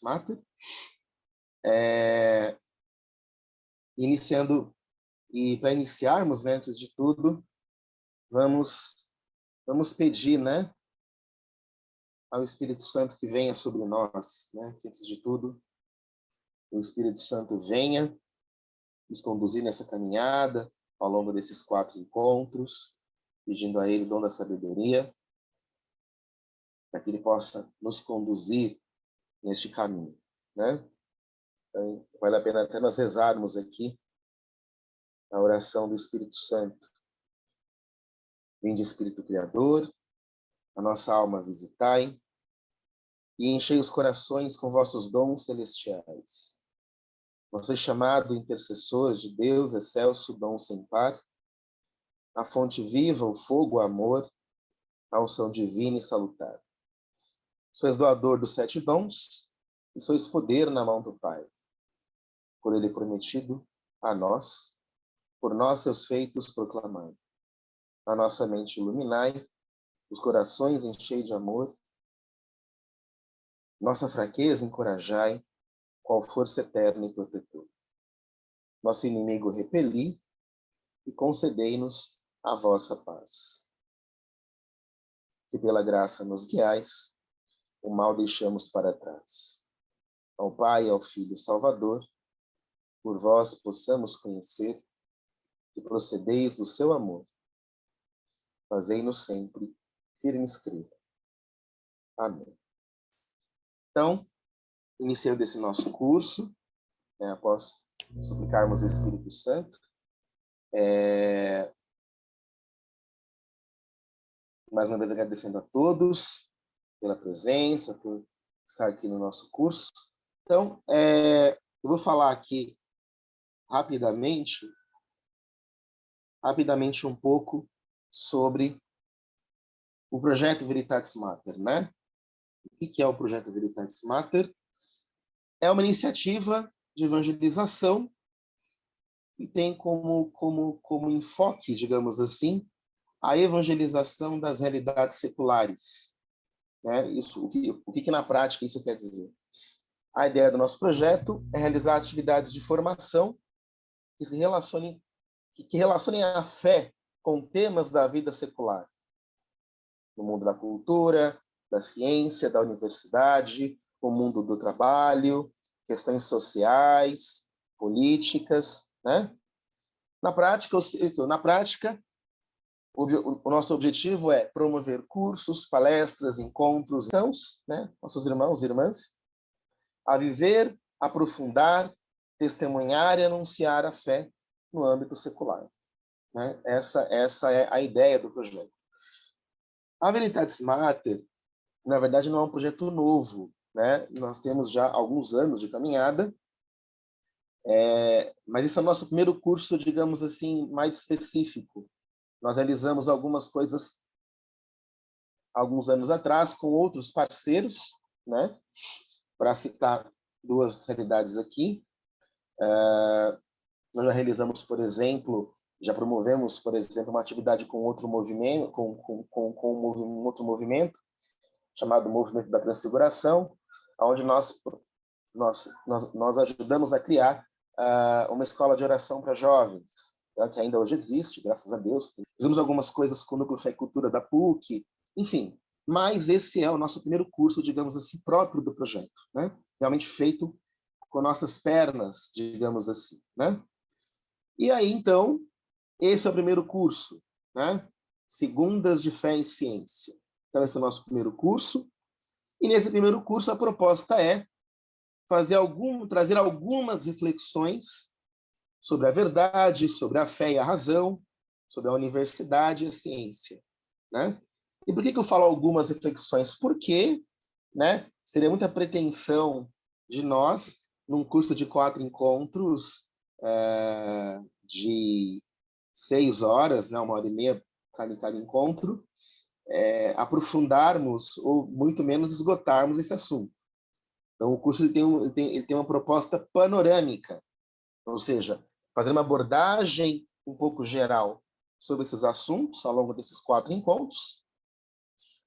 Mater. Iniciando, e para iniciarmos, né, antes de tudo, vamos pedir, né, ao Espírito Santo que venha sobre nós, né, que antes de tudo, o Espírito Santo venha nos conduzir nessa caminhada ao longo desses 4 encontros, pedindo a Ele o dom da sabedoria, para que Ele possa nos conduzir neste caminho, né? Então, vale a pena até nós rezarmos aqui a oração do Espírito Santo. Vinde, Espírito Criador, a nossa alma visitai, e enchei os corações com vossos dons celestiais. Você chamado intercessor de Deus, excelso dom sem par, a fonte viva, o fogo, o amor, a unção divina e salutar. Sois doador dos 7 dons, e sois poder na mão do Pai. Por Ele prometido a nós, por nós seus feitos proclamai. A nossa mente iluminai, os corações enchei de amor, nossa fraqueza encorajai, qual força eterna e protetor. Nosso inimigo repeli, e concedei-nos a vossa paz. Se pela graça nos guiais, o mal deixamos para trás. Ao Pai e ao Filho Salvador, por vós possamos conhecer que procedeis do seu amor. Fazei-nos sempre firmes crer. Amém. Então, iniciando esse nosso curso, né, após suplicarmos o Espírito Santo, mais uma vez agradecendo a todos pela presença, por estar aqui no nosso curso. Então, eu vou falar aqui rapidamente um pouco sobre o projeto Veritatis Mater, né? O que é o projeto Veritatis Mater? É uma iniciativa de evangelização que tem como enfoque, digamos assim, a evangelização das realidades seculares, né? O que na prática isso quer dizer? A ideia do nosso projeto é realizar atividades de formação que relacionem a fé com temas da vida secular, no mundo da cultura, da ciência, da universidade, o mundo do trabalho, questões sociais, políticas, né? Na prática, o nosso objetivo é promover cursos, palestras, encontros, né? Nossos irmãos e irmãs, a viver, aprofundar, testemunhar e anunciar a fé no âmbito secular, né? Essa é a ideia do projeto. A Veritatis Mater, na verdade, não é um projeto novo, né? Nós temos já alguns anos de caminhada, mas esse é o nosso primeiro curso, digamos assim, mais específico. Nós realizamos algumas coisas alguns anos atrás com outros parceiros, né? Para citar 2 realidades aqui. Nós já realizamos, por exemplo, já promovemos, por exemplo, uma atividade com outro movimento, um outro movimento, chamado Movimento da Transfiguração, onde nós ajudamos a criar uma escola de oração para jovens, né, que ainda hoje existe, graças a Deus. Fizemos algumas coisas com o Núcleo Fé e Cultura da PUC, enfim. Mas esse é o nosso primeiro curso, digamos assim, próprio do projeto, né? Realmente feito com nossas pernas, digamos assim, né? E aí, então, esse é o primeiro curso, né? Segundas de Fé e Ciência. Então, esse é o nosso primeiro curso. E nesse primeiro curso, a proposta é trazer algumas reflexões sobre a verdade, sobre a fé e a razão, sobre a universidade e a ciência, né? E por que eu falo algumas reflexões? Porque, né, seria muita pretensão de nós, num curso de 4 encontros, de 6 horas, né, 1h30 cada encontro, aprofundarmos ou muito menos esgotarmos esse assunto. Então, o curso ele tem uma proposta panorâmica, ou seja, fazer uma abordagem um pouco geral sobre esses assuntos ao longo desses 4 encontros,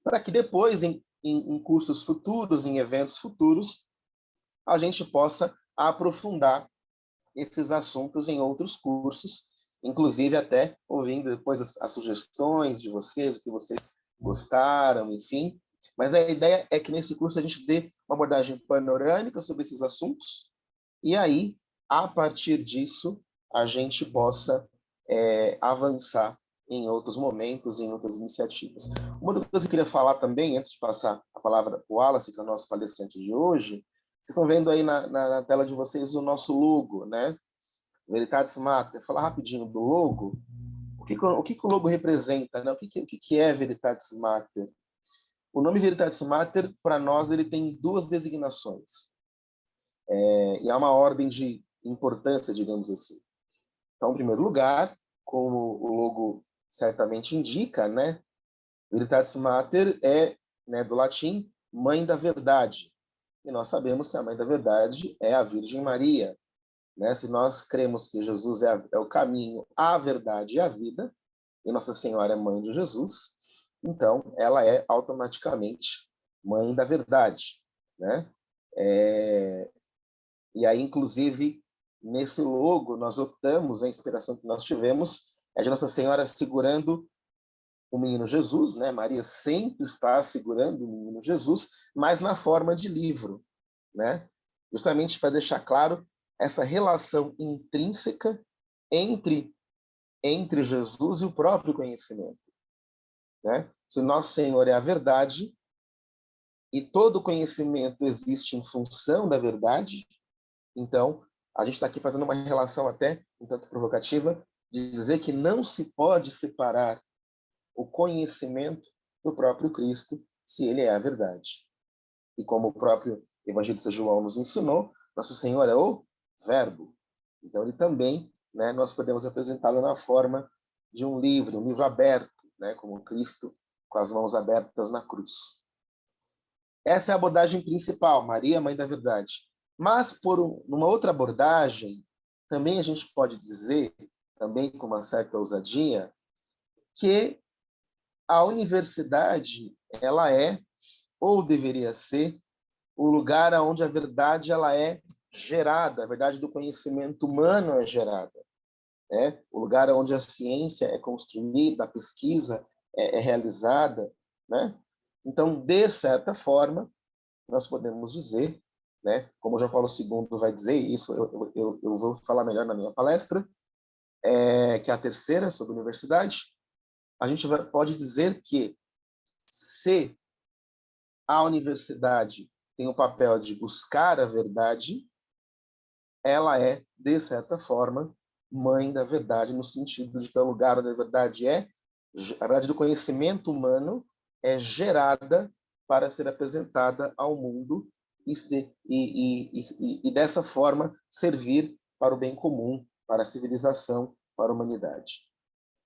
para que depois, em cursos futuros, em eventos futuros, a gente possa aprofundar esses assuntos em outros cursos, inclusive até ouvindo depois as sugestões de vocês, o que vocês gostaram, enfim. Mas a ideia é que nesse curso a gente dê uma abordagem panorâmica sobre esses assuntos, e aí, a partir disso, a gente possa avançar em outros momentos, em outras iniciativas. Uma outra coisa que eu queria falar também, antes de passar a palavra para o Wallace, que é o nosso palestrante de hoje, vocês estão vendo aí na tela de vocês o nosso logo, né? Veritatis Mater. Falar rapidinho do logo. O que o logo representa, né? O que é Veritatis Mater? O nome Veritatis Mater, para nós, ele tem duas designações. E há uma ordem de importância, digamos assim. Então, em primeiro lugar, como o logo certamente indica, né? Veritatis Mater é, né, do latim, mãe da verdade. E nós sabemos que a mãe da verdade é a Virgem Maria. Né? Se nós cremos que Jesus é o caminho, a verdade e a vida, e Nossa Senhora é mãe de Jesus, então ela é automaticamente mãe da verdade. Né? E aí, inclusive, nesse logo, nós optamos, a inspiração que nós tivemos é de Nossa Senhora segurando o menino Jesus, né? Maria sempre está segurando o menino Jesus, mas na forma de livro, né? Justamente para deixar claro essa relação intrínseca entre Jesus e o próprio conhecimento, né? Se o nosso Senhor é a verdade e todo conhecimento existe em função da verdade, então a gente está aqui fazendo uma relação até um tanto provocativa de dizer que não se pode separar o conhecimento do próprio Cristo se ele é a verdade. E como o próprio evangelista João nos ensinou, nosso Senhor é o Verbo. Então ele também, né, nós podemos apresentá-lo na forma de um livro aberto, né, como Cristo com as mãos abertas na cruz. Essa é a abordagem principal, Maria, mãe da verdade. Mas numa outra abordagem, também a gente pode dizer, também com uma certa ousadia, que a universidade, ela é, ou deveria ser, o lugar onde a verdade ela é gerada, a verdade do conhecimento humano é gerada. Né? O lugar onde a ciência é construída, a pesquisa é realizada. Né? Então, de certa forma, nós podemos dizer, né, como João Paulo II vai dizer, isso eu vou falar melhor na minha palestra, que é a terceira sobre a universidade, a gente pode dizer que se a universidade tem o papel de buscar a verdade, ela é, de certa forma, mãe da verdade, no sentido de que é o lugar onde a verdade a verdade do conhecimento humano é gerada para ser apresentada ao mundo e dessa forma servir para o bem comum, para a civilização, para a humanidade.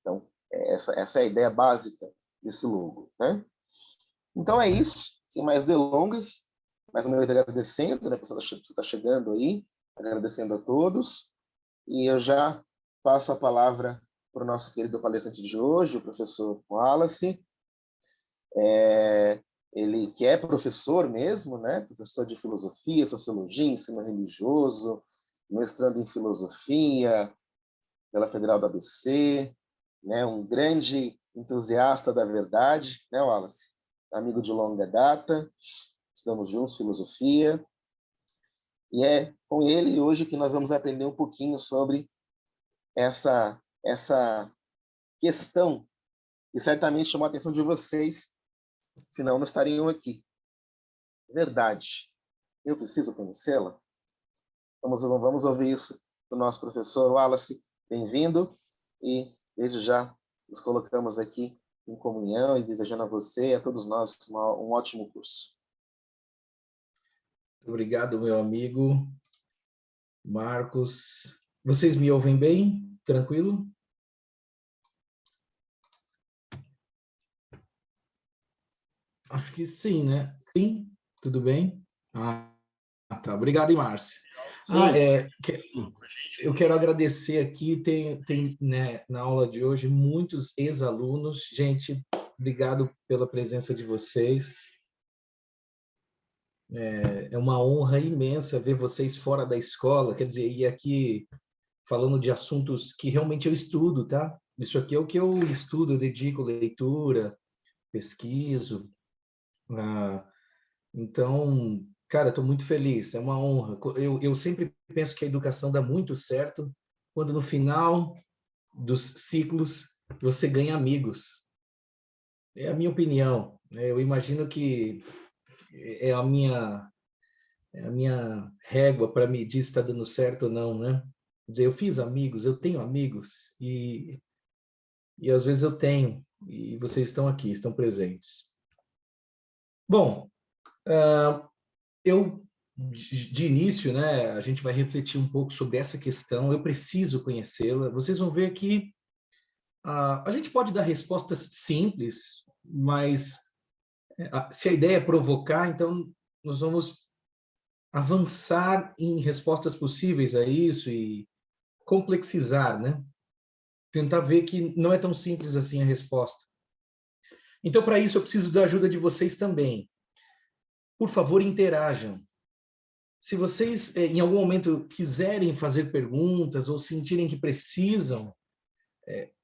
Então, essa é a ideia básica desse logo, né? Então é isso, sem mais delongas, mais uma vez agradecendo, né, você está chegando aí, agradecendo a todos, e eu já passo a palavra para o nosso querido palestrante de hoje, o professor Wallace, ele que é professor mesmo, né, professor de filosofia, sociologia, ensino religioso, mestrando em filosofia pela Federal do ABC, né, um grande entusiasta da verdade, né, Wallace? Amigo de longa data, estamos juntos, filosofia, e é com ele hoje que nós vamos aprender um pouquinho sobre essa questão que certamente chamou a atenção de vocês, senão não estariam aqui. Verdade. Eu preciso conhecê-la? Vamos ouvir isso do nosso professor Wallace. Bem-vindo, e desde já nos colocamos aqui em comunhão e desejando a você e a todos nós um ótimo curso. Obrigado, meu amigo Marcos. Vocês me ouvem bem? Tranquilo? Acho que sim, né? Sim? Tudo bem? Tá. Obrigado, Márcio. Eu quero agradecer aqui, tem né, na aula de hoje muitos ex-alunos. Gente, obrigado pela presença de vocês. É uma honra imensa ver vocês fora da escola, quer dizer, e aqui falando de assuntos que realmente eu estudo, tá? Isso aqui é o que eu estudo, eu dedico leitura, pesquiso. Ah, então, cara, estou muito feliz, é uma honra. Eu sempre penso que a educação dá muito certo quando no final dos ciclos você ganha amigos. É a minha opinião, né? Eu imagino que é a minha régua para medir se está dando certo ou não, né? Quer dizer, eu fiz amigos, eu tenho amigos e às vezes eu tenho e vocês estão aqui, estão presentes. Bom, eu de início, né, a gente vai refletir um pouco sobre essa questão. Eu preciso conhecê-la. Vocês vão ver que a gente pode dar respostas simples, mas se a ideia é provocar, então nós vamos avançar em respostas possíveis a isso e complexizar, né? Tentar ver que não é tão simples assim a resposta. Então, para isso, eu preciso da ajuda de vocês também. Por favor, interajam. Se vocês, em algum momento, quiserem fazer perguntas ou sentirem que precisam,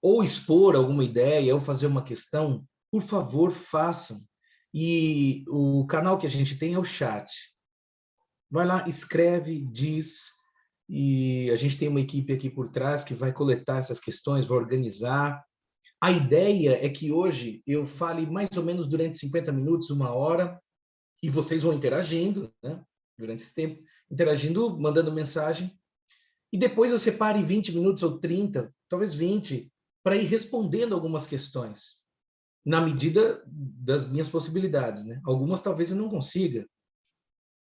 ou expor alguma ideia, ou fazer uma questão, por favor, façam. E o canal que a gente tem é o chat. Vai lá, escreve, diz, e a gente tem uma equipe aqui por trás que vai coletar essas questões, vai organizar. A ideia é que hoje eu fale mais ou menos durante 50 minutos, uma hora, e vocês vão interagindo, né? Durante esse tempo, interagindo, mandando mensagem, e depois eu separe 20 minutos ou 30, talvez 20, para ir respondendo algumas questões, na medida das minhas possibilidades, né? Algumas talvez eu não consiga.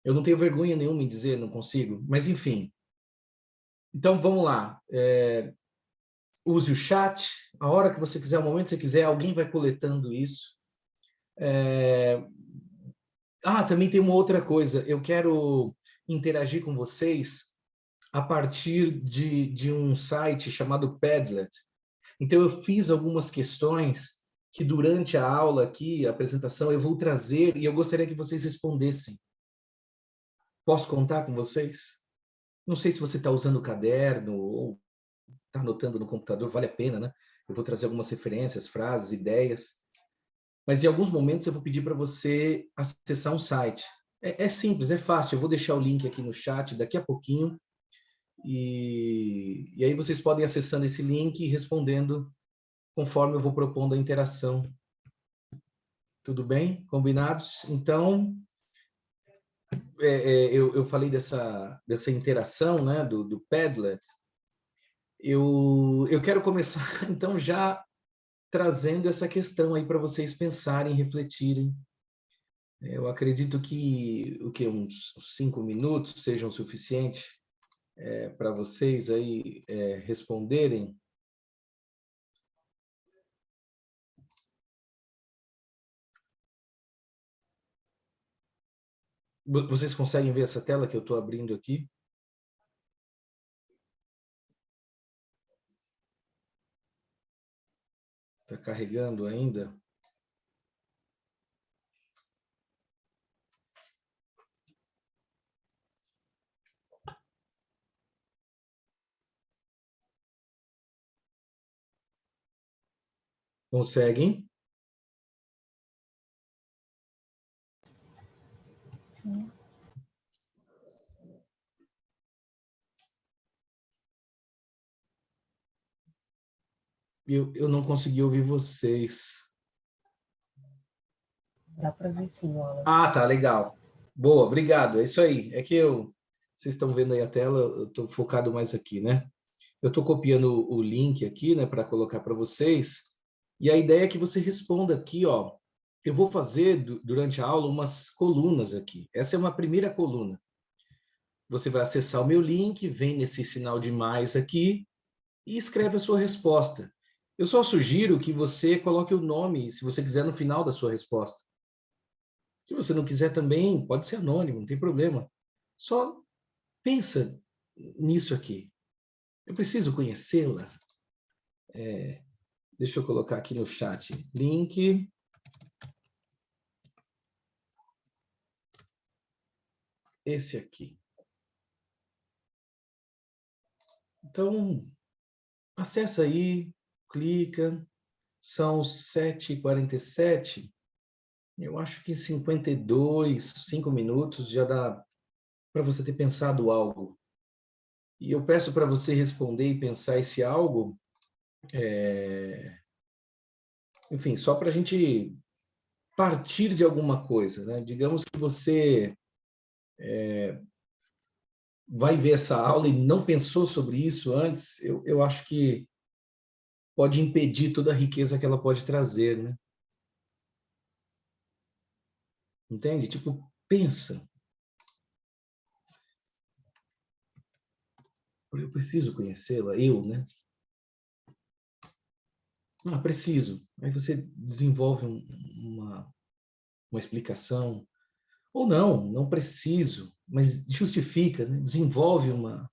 Eu não tenho vergonha nenhuma em dizer não consigo, mas enfim. Então, vamos lá. Use o chat, a hora que você quiser, o momento que você quiser, alguém vai coletando isso. Também tem uma outra coisa. Eu quero interagir com vocês a partir de um site chamado Padlet. Então, eu fiz algumas questões que durante a aula aqui, a apresentação, eu vou trazer e eu gostaria que vocês respondessem. Posso contar com vocês? Não sei se você está usando o caderno ou está anotando no computador, vale a pena, né? Eu vou trazer algumas referências, frases, ideias. Mas em alguns momentos eu vou pedir para você acessar um site. É simples, é fácil. Eu vou deixar o link aqui no chat daqui a pouquinho. E aí vocês podem ir acessando esse link e respondendo conforme eu vou propondo a interação. Tudo bem? Combinados? Então, eu falei dessa interação, né, do Padlet. Eu quero começar, então, já trazendo essa questão aí para vocês pensarem, refletirem. Eu acredito que uns 5 minutos sejam suficientes para vocês aí responderem. Vocês conseguem ver essa tela que eu estou abrindo aqui? Está carregando ainda? Conseguem? Sim. Eu não consegui ouvir vocês. Dá para ver sim, Wallace. Tá, legal. Boa, obrigado. É isso aí. É que vocês estão vendo aí a tela, eu estou focado mais aqui, né? Eu estou copiando o link aqui, né, para colocar para vocês. E a ideia é que você responda aqui, ó. Eu vou fazer durante a aula umas colunas aqui. Essa é uma primeira coluna. Você vai acessar o meu link, vem nesse sinal de mais aqui e escreve a sua resposta. Eu só sugiro que você coloque o nome, se você quiser, no final da sua resposta. Se você não quiser também, pode ser anônimo, não tem problema. Só pensa nisso aqui. Eu preciso conhecê-la. Deixa eu colocar aqui no chat. Link. esse aqui. Então, acessa aí, clica, são 7h47, eu acho que 5 minutos já dá para você ter pensado algo. E eu peço para você responder e pensar esse algo, enfim, só para a gente partir de alguma coisa, né? Digamos que você vai ver essa aula e não pensou sobre isso antes, eu acho que pode impedir toda a riqueza que ela pode trazer, né? Entende? Tipo, pensa. Eu preciso conhecê-la, né? Ah, preciso. Aí você desenvolve uma explicação. Ou não preciso, mas justifica, né? Desenvolve uma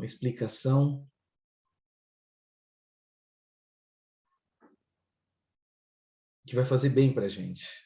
explicação. Que vai fazer bem para a gente.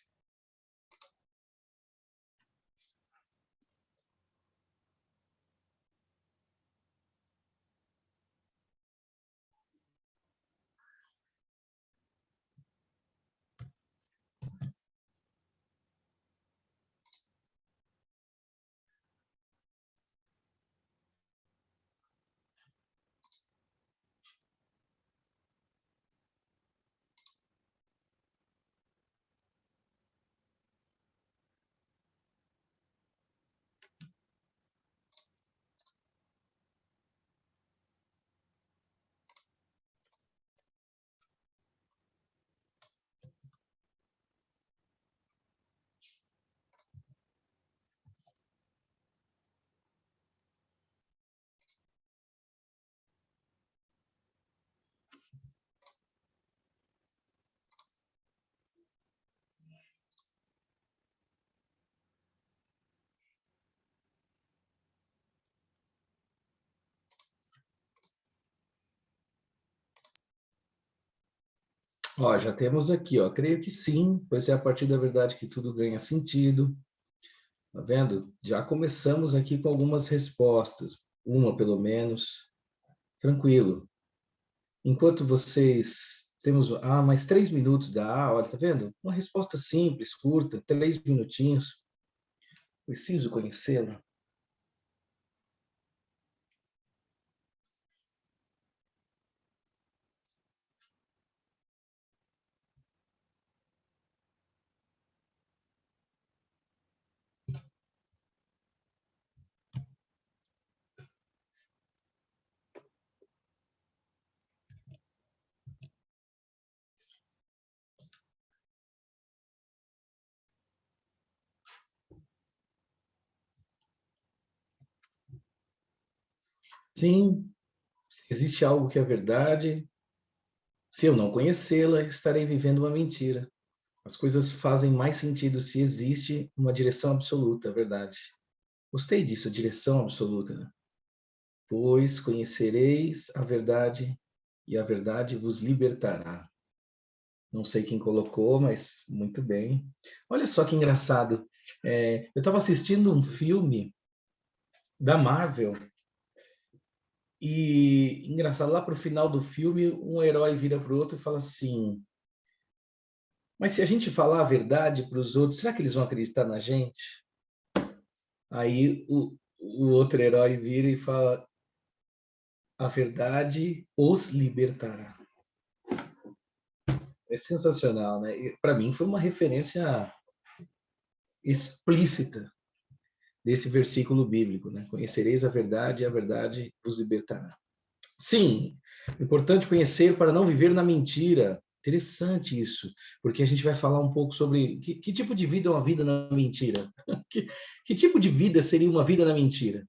Ó, já temos aqui, ó, creio que sim, pois é a partir da verdade que tudo ganha sentido. Tá vendo? Já começamos aqui com algumas respostas, uma pelo menos. Tranquilo. Enquanto vocês temos mais 3 minutos da aula, tá vendo? Uma resposta simples, curta, 3 minutinhos. Preciso conhecê-la. Sim, existe algo que é verdade. Se eu não conhecê-la, estarei vivendo uma mentira. As coisas fazem mais sentido se existe uma direção absoluta, é verdade. Gostei disso, direção absoluta, né? Pois conhecereis a verdade e a verdade vos libertará. Não sei quem colocou, mas muito bem. Olha só que engraçado. Eu estava assistindo um filme da Marvel e, engraçado, lá para o final do filme, um herói vira para o outro e fala assim: mas se a gente falar a verdade para os outros, será que eles vão acreditar na gente? Aí o outro herói vira e fala: a verdade os libertará. É sensacional, né? Para mim foi uma referência explícita desse versículo bíblico, né? Conhecereis a verdade e a verdade vos libertará. Sim, importante conhecer para não viver na mentira. Interessante isso, porque a gente vai falar um pouco sobre que tipo de vida é uma vida na mentira. Que tipo de vida seria uma vida na mentira?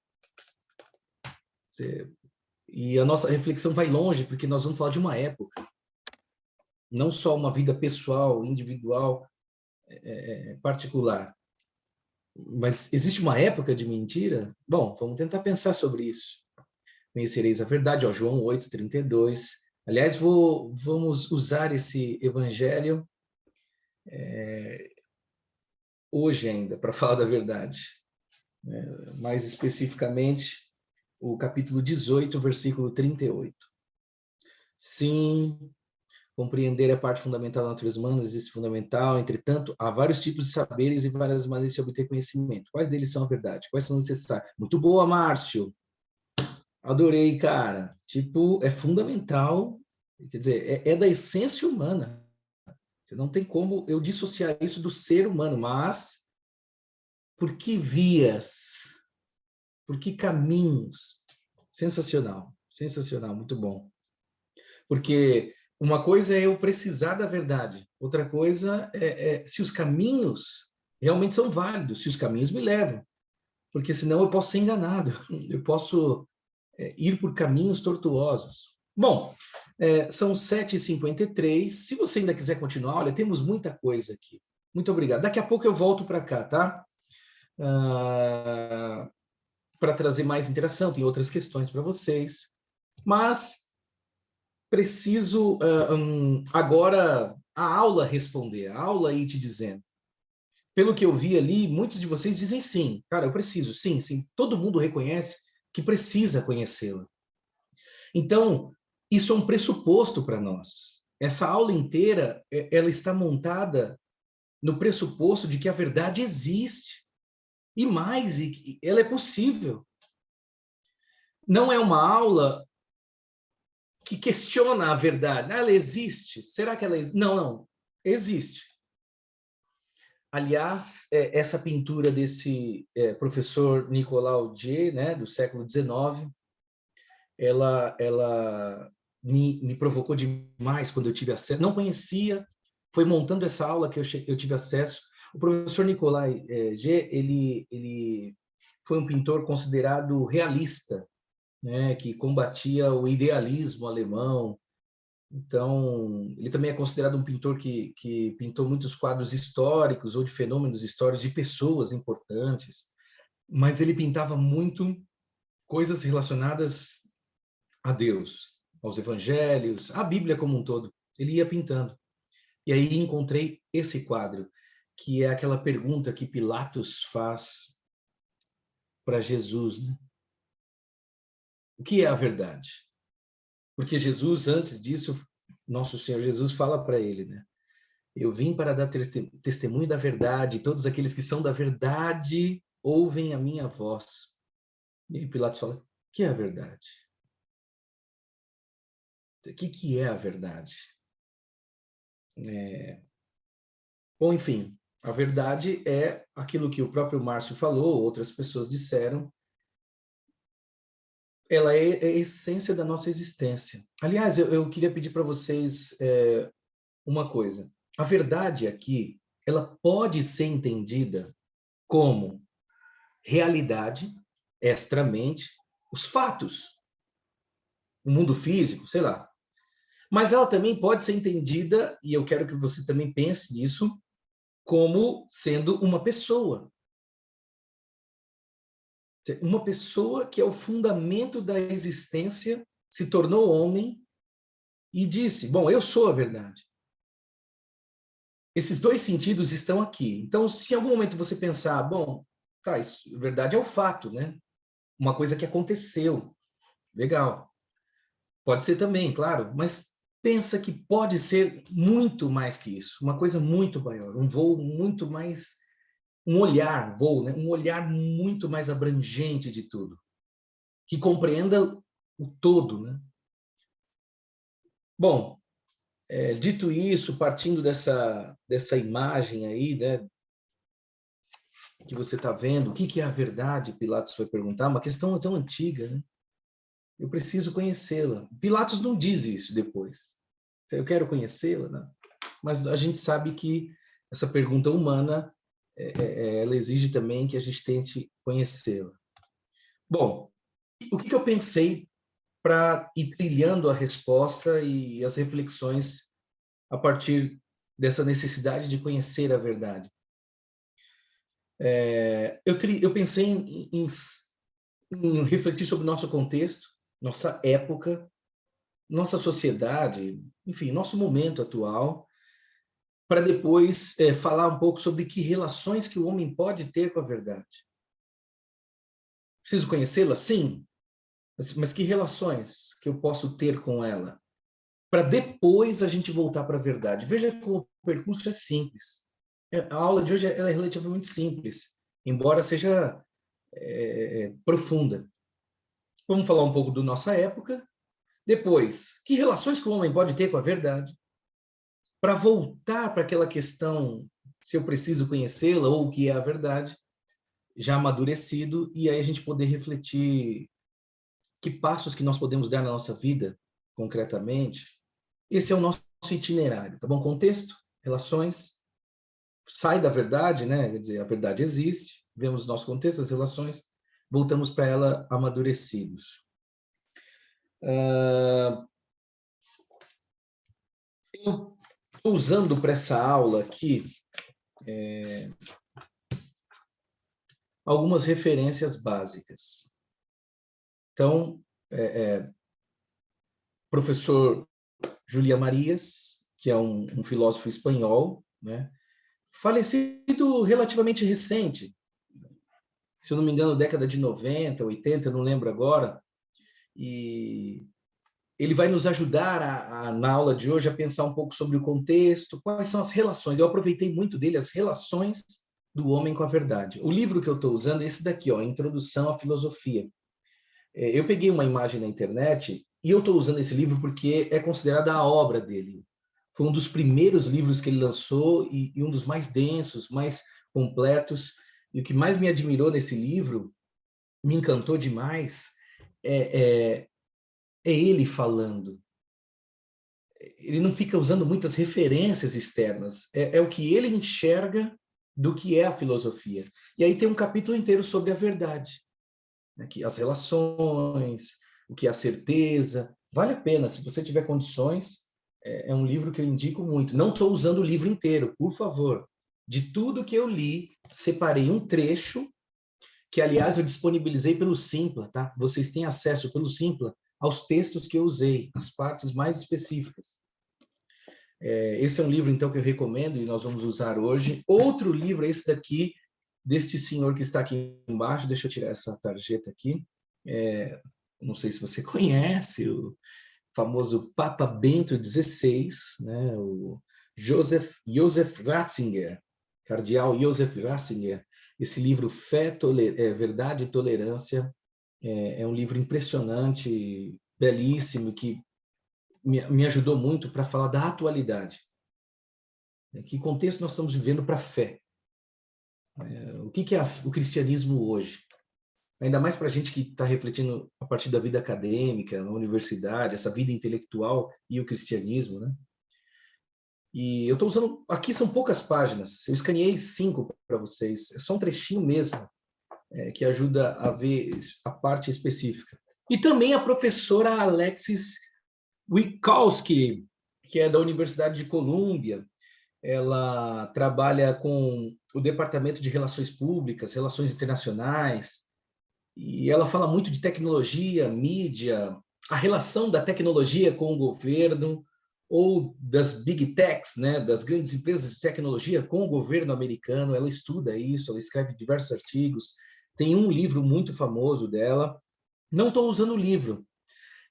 E a nossa reflexão vai longe, porque nós vamos falar de uma época, não só uma vida pessoal, individual, particular. Mas existe uma época de mentira? Bom, vamos tentar pensar sobre isso. Conhecereis a verdade, ó, João 8:32. Aliás, vamos usar esse evangelho hoje ainda, para falar da verdade. mais especificamente o capítulo 18, versículo 38. Sim, compreender a parte fundamental da natureza humana, existe fundamental, entretanto, há vários tipos de saberes e várias maneiras de obter conhecimento. Quais deles são a verdade? Quais são necessários? Muito boa, Márcio! Adorei, cara. Tipo, é fundamental, quer dizer, é da essência humana. Você não tem como eu dissociar isso do ser humano, mas por que vias? Por que caminhos? Sensacional, sensacional, muito bom. Porque uma coisa é eu precisar da verdade, outra coisa é se os caminhos realmente são válidos, se os caminhos me levam. Porque senão eu posso ser enganado, eu posso ir por caminhos tortuosos. Bom, são 7h53. Se você ainda quiser continuar, olha, temos muita coisa aqui. Muito obrigado. Daqui a pouco eu volto para cá, tá? Para trazer mais interação, tem outras questões para vocês. Mas preciso agora a aula responder, a aula ir te dizendo. Pelo que eu vi ali, muitos de vocês dizem sim. Cara, eu preciso, sim, sim. Todo mundo reconhece que precisa conhecê-la. Então, isso é um pressuposto para nós. Essa aula inteira, ela está montada no pressuposto de que a verdade existe. E mais, ela é possível. Não é uma aula que questiona a verdade. Ela existe? Será que ela existe? Não, não. Existe. Aliás, essa pintura desse professor Nicolau Dier, né, do século XIX, ela me provocou demais quando eu tive acesso. Não conhecia, foi montando essa aula que eu tive acesso. O professor Nicolau Dier, ele foi um pintor considerado realista, né, que combatia o idealismo alemão. Então, ele também é considerado um pintor que pintou muitos quadros históricos ou de fenômenos históricos, de pessoas importantes, mas ele pintava muito coisas relacionadas a Deus, aos evangelhos, à Bíblia como um todo. Ele ia pintando. E aí encontrei esse quadro, que é aquela pergunta que Pilatos faz para Jesus, né? O que é a verdade? Porque Jesus, antes disso, nosso Senhor Jesus fala para ele, né? Eu vim para dar testemunho da verdade, todos aqueles que são da verdade ouvem a minha voz. E aí Pilatos fala, o que é a verdade? O que é a verdade? Bom, enfim, a verdade é aquilo que o próprio Márcio falou, outras pessoas disseram, ela é a essência da nossa existência. Aliás, eu queria pedir para vocês uma coisa. A verdade aqui, ela pode ser entendida como realidade, extramente, os fatos, o mundo físico, sei lá. Mas ela também pode ser entendida, e eu quero que você também pense nisso, como sendo uma pessoa. Uma pessoa que é o fundamento da existência, se tornou homem e disse, bom, eu sou a verdade. Esses dois sentidos estão aqui. Então, se em algum momento você pensar, bom, tá, isso, a verdade é o fato, né? Uma coisa que aconteceu. Legal. Pode ser também, claro, mas pensa que pode ser muito mais que isso, uma coisa muito maior, um voo muito mais, um olhar, voo, né? Um olhar muito mais abrangente de tudo, que compreenda o todo, né? Bom, dito isso, partindo dessa imagem aí, né, que você está vendo, o que é a verdade, Pilatos foi perguntar, uma questão tão antiga, né? Eu preciso conhecê-la. Pilatos não diz isso depois. Eu quero conhecê-la, né? Mas a gente sabe que essa pergunta humana, ela exige também que a gente tente conhecê-la. Bom, o que eu pensei para ir trilhando a resposta e as reflexões a partir dessa necessidade de conhecer a verdade? Eu pensei em refletir sobre o nosso contexto, nossa época, nossa sociedade, enfim, nosso momento atual, para depois falar um pouco sobre que relações que o homem pode ter com a verdade. Preciso conhecê-la? Sim. Mas que relações que eu posso ter com ela? Para depois a gente voltar para a verdade. Veja como o percurso é simples. A aula de hoje ela é relativamente simples, embora seja profunda. Vamos falar um pouco da nossa época. Depois, que relações que o homem pode ter com a verdade? Para voltar para aquela questão, se eu preciso conhecê-la ou o que é a verdade, já amadurecido, e aí a gente poder refletir que passos que nós podemos dar na nossa vida, concretamente. Esse é o nosso itinerário, tá bom? Contexto, relações, sai da verdade, né? Quer dizer, a verdade existe, vemos o nosso contexto, as relações, voltamos para ela amadurecidos. Eu estou usando para essa aula aqui algumas referências básicas. Então, professor Julián Marías, que é um filósofo espanhol, né? Falecido relativamente recente, se eu não me engano, década de 90, 80, não lembro agora, e ele vai nos ajudar na aula de hoje a pensar um pouco sobre o contexto, quais são as relações. Eu aproveitei muito dele, as relações do homem com a verdade. O livro que eu estou usando é esse daqui, ó, Introdução à Filosofia. Eu peguei uma imagem na internet e eu estou usando esse livro porque é considerada a obra dele. Foi um dos primeiros livros que ele lançou e um dos mais densos, mais completos. E o que mais me admirou nesse livro, me encantou demais, é ele falando. Ele não fica usando muitas referências externas. É o que ele enxerga do que é a filosofia. E aí tem um capítulo inteiro sobre a verdade, né? Que as relações, o que é a certeza. Vale a pena, se você tiver condições, é um livro que eu indico muito. Não estou usando o livro inteiro, por favor. De tudo que eu li, separei um trecho, que, aliás, eu disponibilizei pelo Simpla, tá? Vocês têm acesso pelo Simpla aos textos que eu usei, as partes mais específicas. Esse é um livro, então, que eu recomendo e nós vamos usar hoje. Outro livro é esse daqui, deste senhor que está aqui embaixo. Deixa eu tirar essa tarjeta aqui. Não sei se você conhece o famoso Papa Bento XVI, né? O Joseph Ratzinger, cardeal Joseph Ratzinger. Esse livro, Verdade e Tolerância, é um livro impressionante, belíssimo, que me ajudou muito para falar da atualidade. Que contexto nós estamos vivendo para a fé? O que é o cristianismo hoje? Ainda mais para a gente que está refletindo a partir da vida acadêmica, na universidade, essa vida intelectual e o cristianismo, né? E eu estou usando... Aqui são poucas páginas. Eu escaneei 5 para vocês. É só um trechinho mesmo, que ajuda a ver a parte específica. E também a professora Alexis Witkowski, que é da Universidade de Colômbia. Ela trabalha com o Departamento de Relações Públicas, Relações Internacionais, e ela fala muito de tecnologia, mídia, a relação da tecnologia com o governo, ou das big techs, né, das grandes empresas de tecnologia com o governo americano. Ela estuda isso, ela escreve diversos artigos. Tem um livro muito famoso dela. Não estou usando o livro.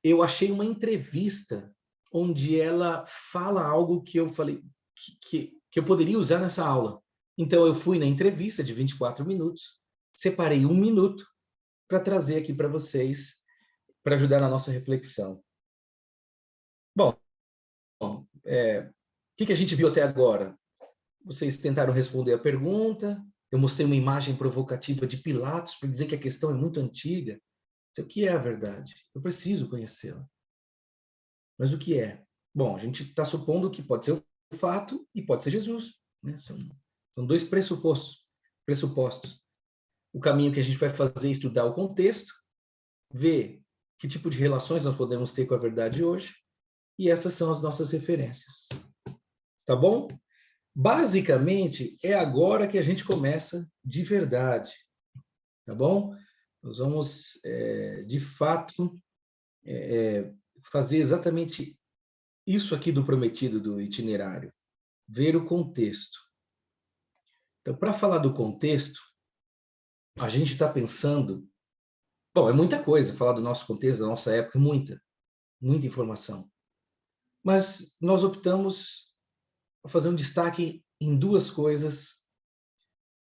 Eu achei uma entrevista onde ela fala algo que eu falei que eu poderia usar nessa aula. Então, eu fui na entrevista de 24 minutos, separei 1 minuto para trazer aqui para vocês, para ajudar na nossa reflexão. Bom, o que a gente viu até agora? Vocês tentaram responder a pergunta, eu mostrei uma imagem provocativa de Pilatos para dizer que a questão é muito antiga. O que é a verdade? Eu preciso conhecê-la. Mas o que é? Bom, a gente está supondo que pode ser o fato e pode ser Jesus, né? São 2 pressupostos. O caminho que a gente vai fazer é estudar o contexto, ver que tipo de relações nós podemos ter com a verdade hoje, e essas são as nossas referências. Tá bom? Basicamente, é agora que a gente começa de verdade. Tá bom? Nós vamos, de fato, fazer exatamente isso aqui do prometido do itinerário. Ver o contexto. Então, para falar do contexto, a gente está pensando Bom, é muita coisa falar do nosso contexto, da nossa época, muita informação. Mas nós optamos por fazer um destaque em duas coisas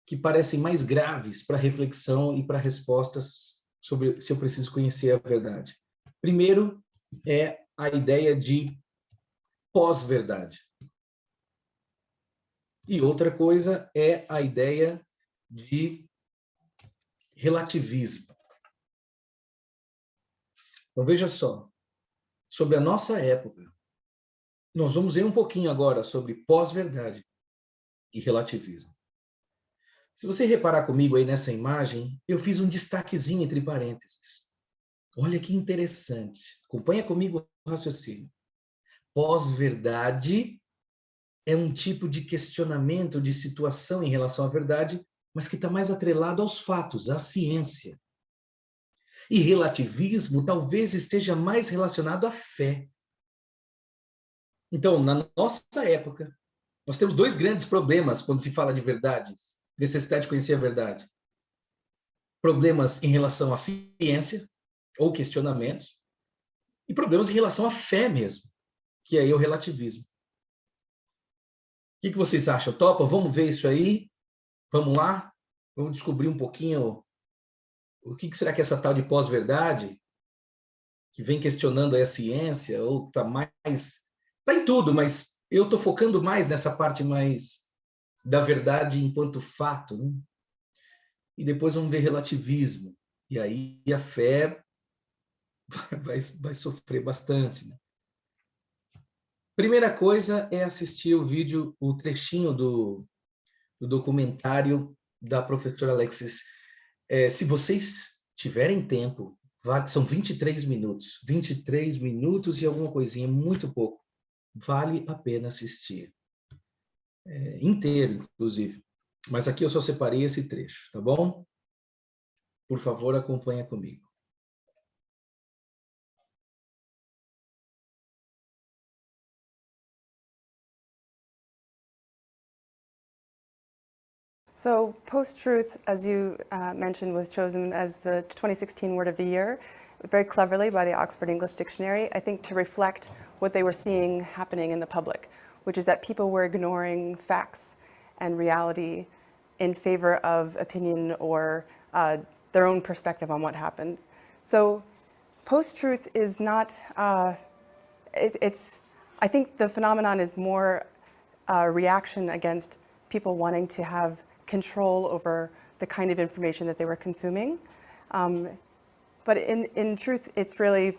que parecem mais graves para reflexão e para respostas sobre se eu preciso conhecer a verdade. Primeiro é a ideia de pós-verdade. E outra coisa é a ideia de relativismo. Então, veja só, sobre a nossa época, nós vamos ver um pouquinho agora sobre pós-verdade e relativismo. Se você reparar comigo aí nessa imagem, eu fiz um destaquezinho entre parênteses. Olha que interessante. Acompanha comigo o raciocínio. Pós-verdade é um tipo de questionamento de situação em relação à verdade, mas que está mais atrelado aos fatos, à ciência. E relativismo talvez esteja mais relacionado à fé. Então, na nossa época, nós temos dois grandes problemas quando se fala de verdades, necessidade de conhecer a verdade. Problemas em relação à ciência, ou questionamentos, e problemas em relação à fé mesmo, que aí é o relativismo. O que vocês acham? Topa? Vamos ver isso aí? Vamos lá? Vamos descobrir um pouquinho o que será que é essa tal de pós-verdade, que vem questionando aí a ciência, ou está mais... Está em tudo, mas eu estou focando mais nessa parte mais da verdade enquanto fato, né? E depois vamos ver relativismo. E aí a fé vai sofrer bastante, né? Primeira coisa é assistir o vídeo, o trechinho do documentário da professora Alexis. Se vocês tiverem tempo, são 23 minutos. 23 minutos e alguma coisinha, muito pouco. Vale a pena assistir. Inteiro, inclusive. Mas aqui eu só separei esse trecho, tá bom? Por favor, acompanha comigo. So post-truth, as you mentioned, was chosen as the 2016 word of the year, very cleverly by the Oxford English Dictionary, I think to reflect what they were seeing happening in the public, which is that people were ignoring facts and reality in favor of opinion or their own perspective on what happened. So post-truth is not, I think the phenomenon is more a reaction against people wanting to have control over the kind of information that they were consuming. But in truth, it's really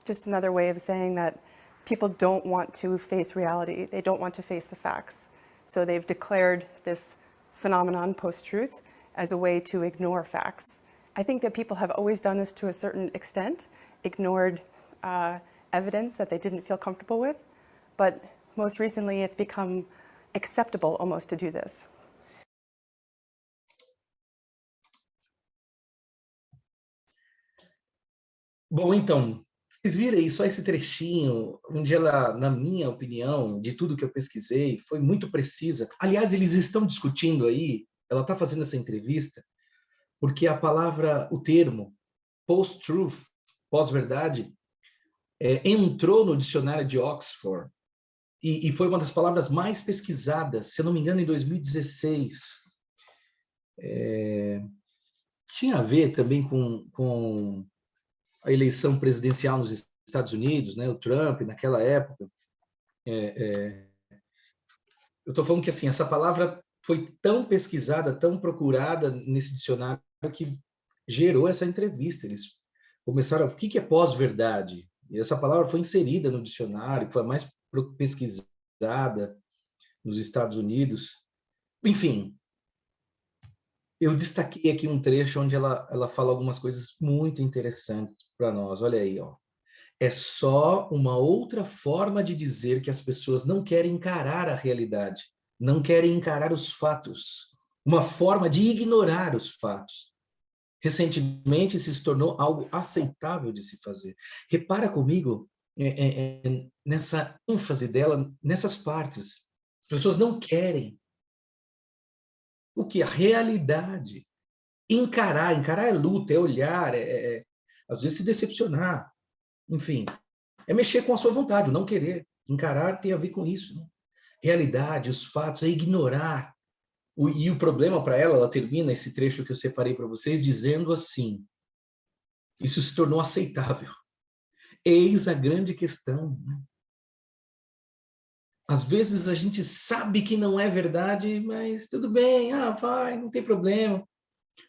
just another way of saying that people don't want to face reality. They don't want to face the facts. So they've declared this phenomenon, post-truth, as a way to ignore facts. I think that people have always done this to a certain extent, ignored evidence that they didn't feel comfortable with. But most recently, it's become acceptable almost to do this. Bom, então, vocês viram aí só esse trechinho, onde ela, na minha opinião, de tudo que eu pesquisei, foi muito precisa. Aliás, eles estão discutindo aí, ela está fazendo essa entrevista, porque a palavra, o termo post-truth, pós-verdade, entrou no dicionário de Oxford e foi uma das palavras mais pesquisadas, se eu não me engano, em 2016. Tinha a ver também com a eleição presidencial nos Estados Unidos, né, o Trump, naquela época. Eu estou falando que assim, essa palavra foi tão pesquisada, tão procurada nesse dicionário que gerou essa entrevista. Eles começaram, o que é pós-verdade? E essa palavra foi inserida no dicionário, foi a mais pesquisada nos Estados Unidos. Enfim, eu destaquei aqui um trecho onde ela fala algumas coisas muito interessantes para nós. Olha aí, ó. É só uma outra forma de dizer que as pessoas não querem encarar a realidade, não querem encarar os fatos, uma forma de ignorar os fatos. Recentemente se tornou algo aceitável de se fazer. Repara comigo nessa ênfase dela, nessas partes. As pessoas não querem o que? A realidade. Encarar é luta, é olhar, às vezes se decepcionar, enfim, é mexer com a sua vontade, o não querer. Encarar tem a ver com isso, né? Realidade, os fatos, é ignorar. E o problema para ela termina esse trecho que eu separei para vocês dizendo assim: isso se tornou aceitável. Eis a grande questão, né? Às vezes a gente sabe que não é verdade, mas tudo bem, vai, não tem problema.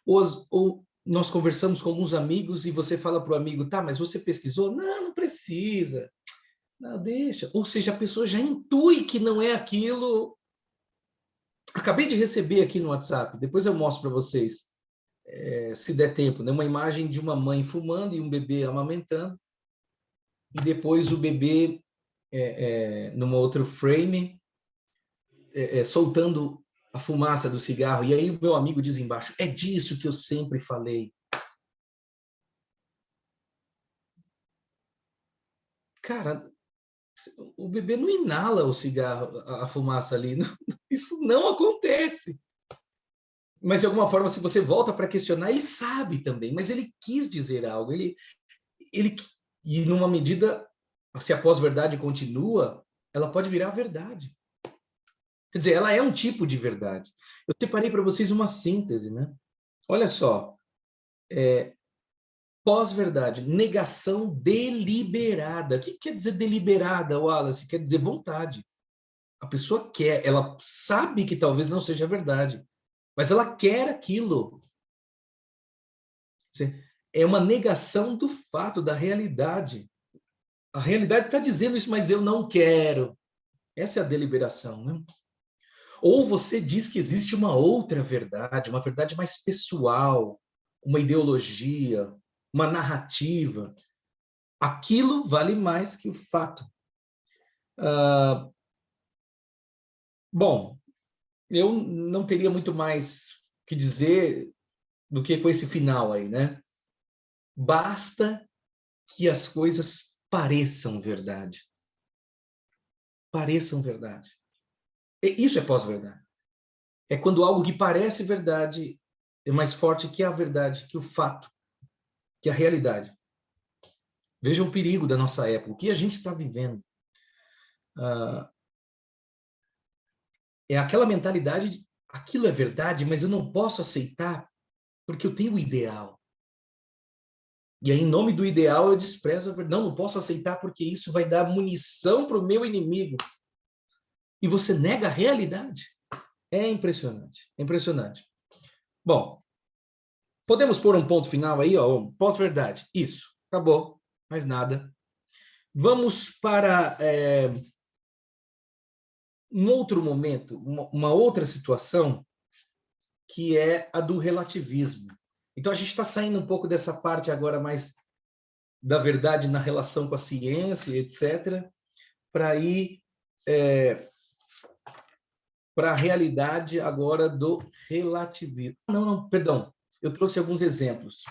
Ou nós conversamos com alguns amigos e você fala para o amigo, tá, mas você pesquisou? Não, não precisa. Não, deixa. Ou seja, a pessoa já intui que não é aquilo. Acabei de receber aqui no WhatsApp, depois eu mostro para vocês, se der tempo, né? Uma imagem de uma mãe fumando e um bebê amamentando, e depois o bebê, numa outro frame, soltando a fumaça do cigarro. E aí o meu amigo diz embaixo, é disso que eu sempre falei. Cara, o bebê não inala o cigarro, a fumaça ali. Não, isso não acontece. Mas, de alguma forma, se você volta para questionar, ele sabe também, mas ele quis dizer algo. E, numa medida, se a pós-verdade continua, ela pode virar verdade. Quer dizer, ela é um tipo de verdade. Eu separei para vocês uma síntese, né? Olha só. Pós-verdade, negação deliberada. O que quer dizer deliberada, Wallace? Quer dizer vontade. A pessoa quer, ela sabe que talvez não seja verdade, mas ela quer aquilo. É uma negação do fato, da realidade. A realidade está dizendo isso, mas eu não quero. Essa é a deliberação, né? Ou você diz que existe uma outra verdade, uma verdade mais pessoal, uma ideologia, uma narrativa. Aquilo vale mais que o fato. Bom, eu não teria muito mais que dizer do que com esse final aí, né? Basta que as coisas pareçam verdade. Pareçam verdade. Isso é pós-verdade. É quando algo que parece verdade é mais forte que a verdade, que o fato, que a realidade. Veja o perigo da nossa época, o que a gente está vivendo. É aquela mentalidade de aquilo é verdade, mas eu não posso aceitar porque eu tenho o ideal. E aí, em nome do ideal, eu desprezo a verdade. Não posso aceitar porque isso vai dar munição para o meu inimigo. E você nega a realidade. É impressionante, é impressionante. Bom, podemos pôr um ponto final aí, ó, pós-verdade. Isso, acabou, mais nada. Vamos para um outro momento, uma outra situação, que é a do relativismo. Então, a gente está saindo um pouco dessa parte agora mais da verdade na relação com a ciência, etc., para ir para a realidade agora do relativismo. Não, perdão. Eu trouxe alguns exemplos.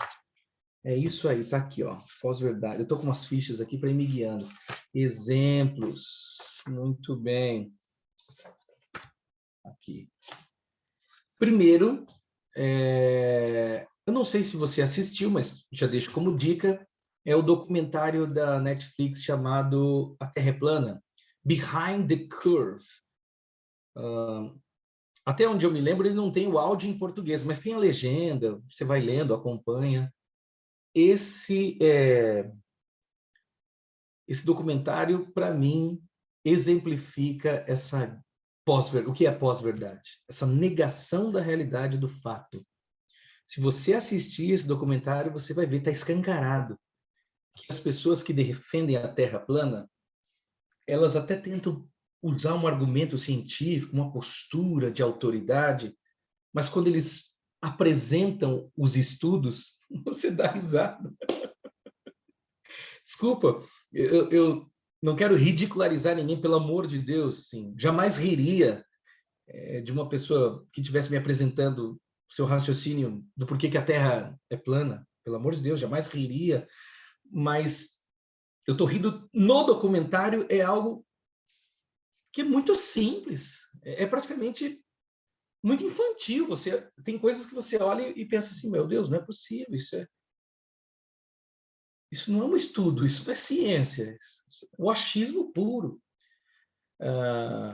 É isso aí, tá aqui, ó. Pós-verdade. Eu estou com umas fichas aqui para ir me guiando. Exemplos. Muito bem. Aqui. Primeiro, eu não sei se você assistiu, mas já deixo como dica, é o documentário da Netflix chamado A Terra é Plana, Behind the Curve. Até onde eu me lembro, ele não tem o áudio em português, mas tem a legenda, você vai lendo, acompanha. Esse documentário, para mim, exemplifica o que é pós-verdade, essa negação da realidade do fato. Se você assistir esse documentário, você vai ver, está escancarado, que as pessoas que defendem a Terra plana, elas até tentam usar um argumento científico, uma postura de autoridade, mas quando eles apresentam os estudos, você dá risada. Desculpa, eu não quero ridicularizar ninguém, pelo amor de Deus, assim, jamais riria de uma pessoa que estivesse me apresentando seu raciocínio do porquê que a Terra é plana, pelo amor de Deus, jamais riria, mas eu estou rindo no documentário, é algo que é muito simples, é praticamente muito infantil. Tem coisas que você olha e pensa assim, meu Deus, não é possível, isso não é um estudo, isso é ciência, o achismo puro.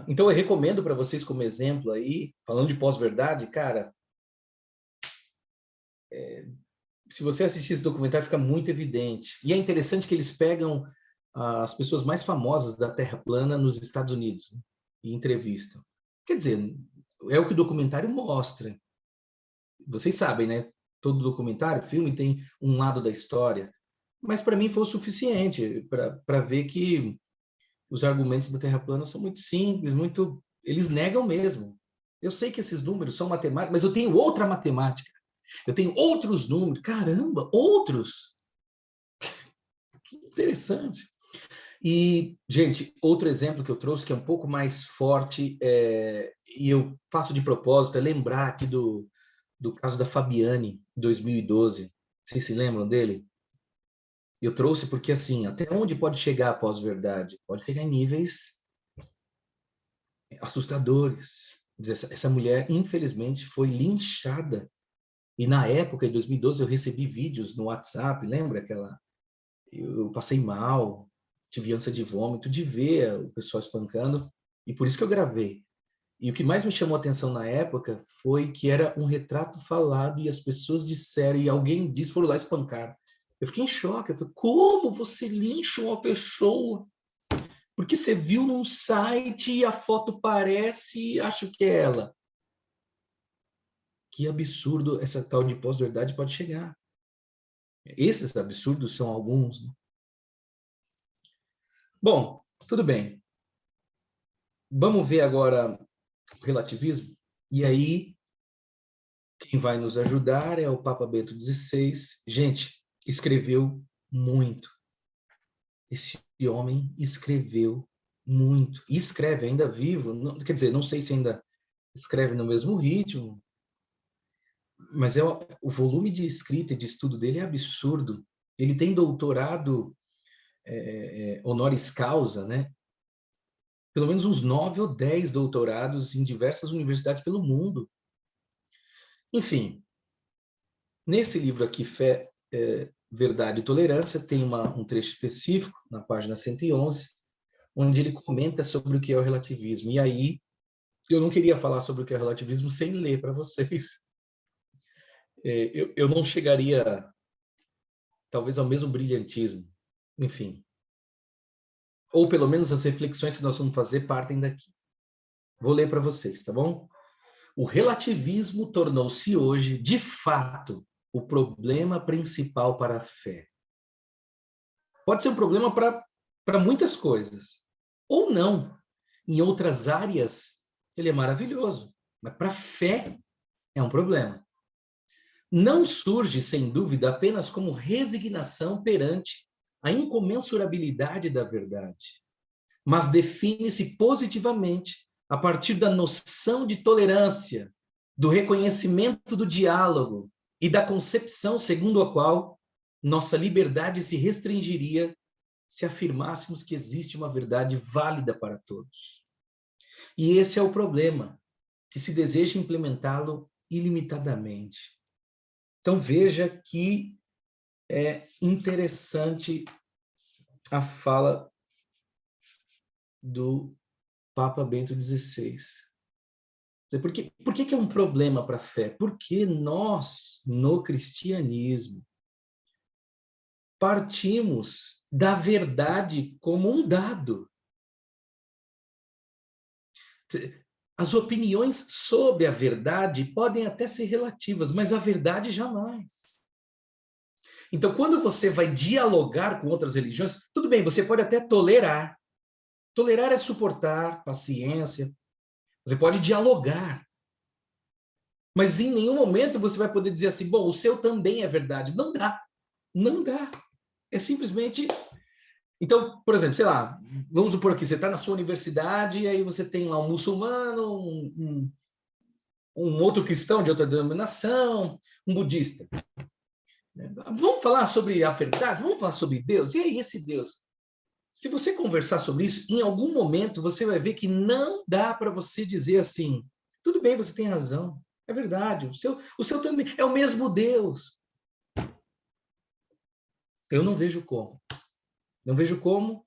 Então eu recomendo para vocês como exemplo aí, falando de pós-verdade, cara, se você assistir esse documentário fica muito evidente. E é interessante que eles pegam as pessoas mais famosas da Terra plana nos Estados Unidos, né, e entrevistam. Quer dizer, é o que o documentário mostra. Vocês sabem, né? Todo documentário, filme tem um lado da história. Mas para mim foi o suficiente para ver que os argumentos da Terra plana são muito simples, eles negam mesmo. Eu sei que esses números são matemáticos, mas eu tenho outra matemática. Eu tenho outros números. Caramba, outros! Que interessante. E, gente, outro exemplo que eu trouxe, que é um pouco mais forte, e eu faço de propósito, é lembrar aqui do caso da Fabiane, 2012. Vocês se lembram dele? Eu trouxe porque, assim, até onde pode chegar a pós-verdade? Pode chegar em níveis assustadores. Essa mulher, infelizmente, foi linchada. E, na época, em 2012, eu recebi vídeos no WhatsApp, lembra aquela... Eu passei mal, tive ânsia de vômito, de ver o pessoal espancando, e por isso que eu gravei. E o que mais me chamou a atenção na época foi que era um retrato falado e as pessoas disseram, e alguém disse, foram lá espancar. Eu fiquei em choque, eu falei, como você lincha uma pessoa? Porque você viu num site e a foto parece e acha que é ela. Que absurdo essa tal de pós-verdade pode chegar. Esses absurdos são alguns, né? Bom, tudo bem. Vamos ver agora o relativismo. E aí, quem vai nos ajudar é o Papa Bento XVI. Gente, escreveu muito. Esse homem escreveu muito. E escreve ainda vivo. Não, quer dizer, não sei se ainda escreve no mesmo ritmo, mas o volume de escrita e de estudo dele é absurdo. Ele tem doutorado honoris causa, né? Pelo menos uns 9 ou 10 doutorados em diversas universidades pelo mundo. Enfim, nesse livro aqui, Fé, Verdade e Tolerância, tem um trecho específico, na página 111, onde ele comenta sobre o que é o relativismo. E aí, eu não queria falar sobre o que é o relativismo sem ler para vocês. Eu não chegaria, talvez, ao mesmo brilhantismo. Enfim. Ou, pelo menos, as reflexões que nós vamos fazer partem daqui. Vou ler para vocês, tá bom? O relativismo tornou-se hoje, de fato, o problema principal para a fé. Pode ser um problema para muitas coisas, ou não. Em outras áreas, ele é maravilhoso, mas para a fé é um problema. Não surge, sem dúvida, apenas como resignação perante a incomensurabilidade da verdade, mas define-se positivamente a partir da noção de tolerância, do reconhecimento do diálogo e da concepção segundo a qual nossa liberdade se restringiria se afirmássemos que existe uma verdade válida para todos. E esse é o problema, que se deseja implementá-lo ilimitadamente. Então veja que é interessante a fala do Papa Bento XVI. Por que é um problema para a fé? Porque nós, no cristianismo, partimos da verdade como um dado. As opiniões sobre a verdade podem até ser relativas, mas a verdade jamais. Então, quando você vai dialogar com outras religiões, tudo bem, você pode até tolerar. Tolerar é suportar, paciência. Você pode dialogar. Mas em nenhum momento você vai poder dizer assim, bom, o seu também é verdade. Não dá. Não dá. É simplesmente... Então, por exemplo, sei lá, vamos supor aqui, você está na sua universidade e aí você tem lá um muçulmano, um outro cristão de outra denominação, um budista. Vamos falar sobre a verdade? Vamos falar sobre Deus? E aí, esse Deus? Se você conversar sobre isso, em algum momento você vai ver que não dá para você dizer assim, Tudo bem, você tem razão. É verdade. O seu também é o mesmo Deus. Eu não vejo como. Não vejo como.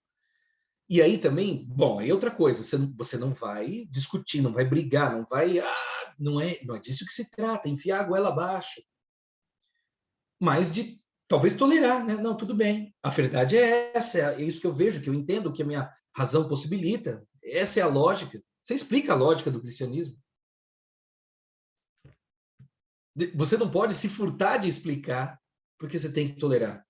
E aí também, bom, é outra coisa. Você não vai discutir, não vai brigar, não vai... não é disso que se trata, enfiar a goela abaixo. Mas de talvez tolerar, né? Não, tudo bem. A verdade é essa, é isso que eu vejo, que eu entendo, que a minha razão possibilita. Essa é a lógica. Você explica a lógica do cristianismo. Você não pode se furtar de explicar porque você tem que tolerar.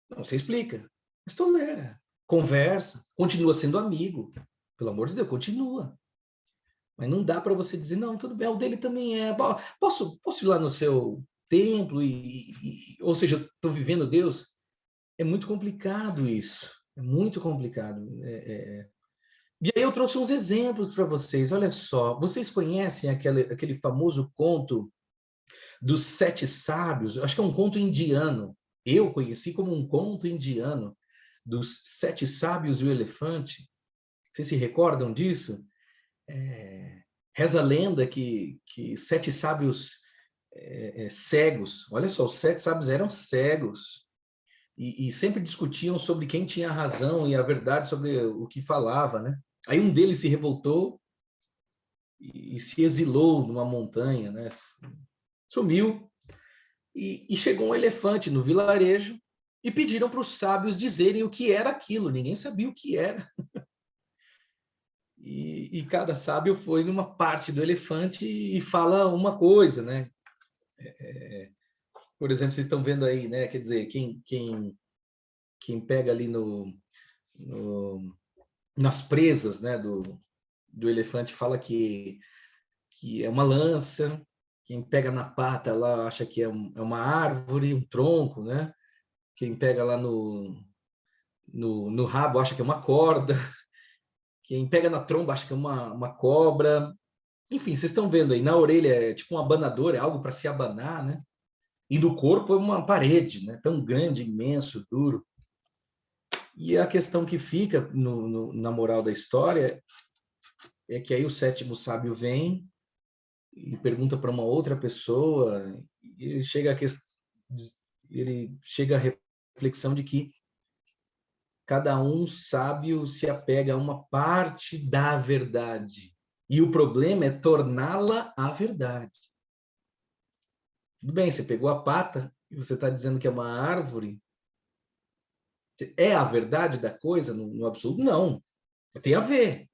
Não, você explica, mas tolera. Conversa, continua sendo amigo. Pelo amor de Deus, continua. Mas não dá para você dizer, não, tudo bem, o dele também é. Posso ir lá no seu templo ou seja, estou vivendo Deus? É muito complicado isso. É muito complicado. E aí eu trouxe uns exemplos para vocês. Olha só, vocês conhecem aquele famoso conto dos 7 sábios? Acho que é um conto indiano. Eu conheci como um conto indiano dos 7 sábios e o elefante. Vocês se recordam disso? Reza a lenda que 7 sábios cegos, olha só, os 7 sábios eram cegos e sempre discutiam sobre quem tinha razão e a verdade sobre o que falava, né? Aí um deles se revoltou e se exilou numa montanha, né? Sumiu e chegou um elefante no vilarejo e pediram para os sábios dizerem o que era aquilo. Ninguém sabia o que era. E cada sábio foi numa parte do elefante e fala uma coisa, né? Por exemplo, vocês estão vendo aí, né? Quer dizer, quem pega ali nas presas, né? Do elefante fala que é uma lança. Quem pega na pata lá acha que é uma árvore, um tronco, né? Quem pega lá no rabo acha que é uma corda. Quem pega na tromba acha que é uma cobra. Enfim, vocês estão vendo aí, na orelha é tipo um abanador, é algo para se abanar, né? E no corpo é uma parede, né? Tão grande, imenso, duro. E a questão que fica na moral da história é que aí o 7º sábio vem e pergunta para uma outra pessoa, e ele chega à reflexão de que cada um sábio se apega a uma parte da verdade. E o problema é torná-la a verdade. Tudo bem, você pegou a pata e você está dizendo que é uma árvore. É a verdade da coisa no absoluto? Não. Tem a ver.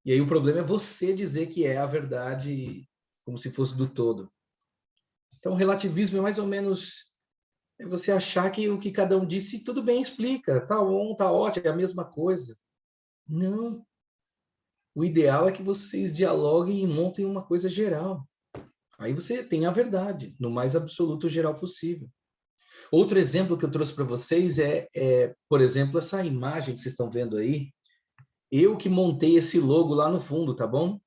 E aí o problema é você dizer que é a verdade como se fosse do todo. Então, o relativismo é mais ou menos você achar que o que cada um disse, tudo bem, explica. Tá bom, tá ótimo, é a mesma coisa. Não. O ideal é que vocês dialoguem e montem uma coisa geral. Aí você tem a verdade, no mais absoluto geral possível. Outro exemplo que eu trouxe para vocês por exemplo, essa imagem que vocês estão vendo aí. Eu que montei esse logo lá no fundo, tá bom?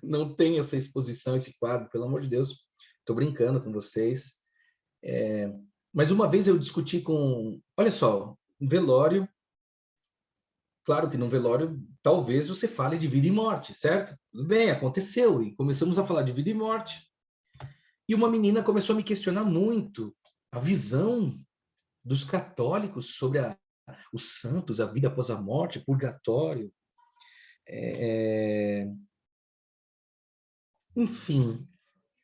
Não tem essa exposição, esse quadro, pelo amor de Deus. Estou brincando com vocês. Mas uma vez eu discuti com... Olha só, um velório. Claro que num velório, talvez você fale de vida e morte, certo? Tudo bem, aconteceu. E começamos a falar de vida e morte. E uma menina começou a me questionar muito a visão dos católicos sobre os santos, a vida após a morte, purgatório. Enfim.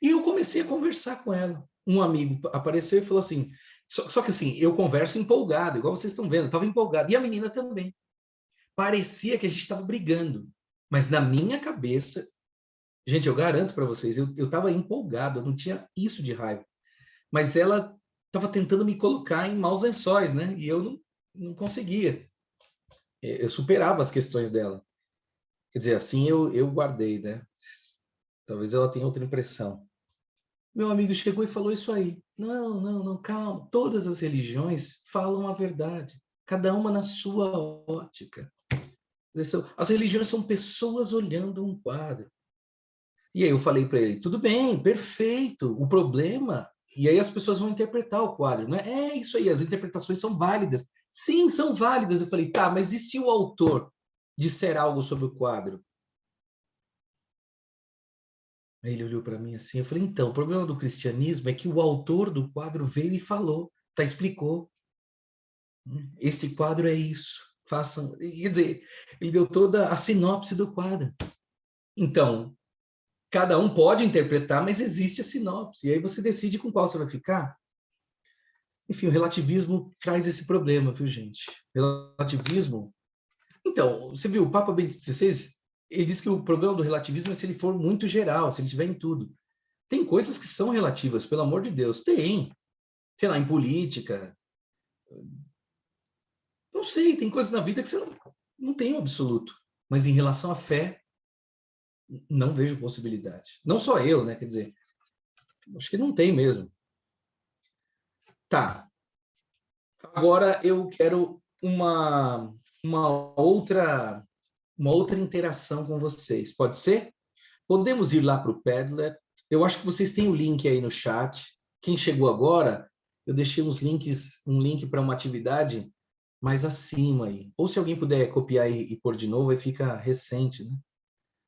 E eu comecei a conversar com ela. Um amigo apareceu e falou assim, só que assim, eu converso empolgado, igual vocês estão vendo, eu estava empolgado. E a menina também. Parecia que a gente estava brigando. Mas na minha cabeça, gente, eu garanto para vocês, eu estava empolgado, eu não tinha isso de raiva. Mas ela estava tentando me colocar em maus lençóis, né? E eu não conseguia. Eu superava as questões dela. Quer dizer, assim eu guardei, né? Talvez ela tenha outra impressão. Meu amigo chegou e falou isso aí. Não, calma. Todas as religiões falam a verdade. Cada uma na sua ótica. As religiões são pessoas olhando um quadro. E aí eu falei para ele, tudo bem, perfeito. O problema... E aí as pessoas vão interpretar o quadro, né? É isso aí, as interpretações são válidas. Sim, são válidas. Eu falei, tá, mas e se o autor disser algo sobre o quadro? Aí ele olhou para mim assim, eu falei, então, o problema do cristianismo é que o autor do quadro veio e falou, explicou. Esse quadro é isso. Façam. Quer dizer, ele deu toda a sinopse do quadro. Então, cada um pode interpretar, mas existe a sinopse. E aí você decide com qual você vai ficar. Enfim, o relativismo traz esse problema, viu, gente? Relativismo. Então, você viu, o Papa Bento XVI, ele diz que o problema do relativismo é se ele for muito geral, se ele tiver em tudo. Tem coisas que são relativas, pelo amor de Deus. Tem. Sei lá, em política. Não sei, tem coisas na vida que você não tem o absoluto. Mas em relação à fé, não vejo possibilidade. Não só eu, né? Quer dizer, acho que não tem mesmo. Tá. Agora eu quero uma outra interação com vocês. Pode ser? Podemos ir lá para o Padlet. Eu acho que vocês têm o link aí no chat. Quem chegou agora, eu deixei um link para uma atividade mais acima aí. Ou se alguém puder copiar e pôr de novo, aí fica recente, né?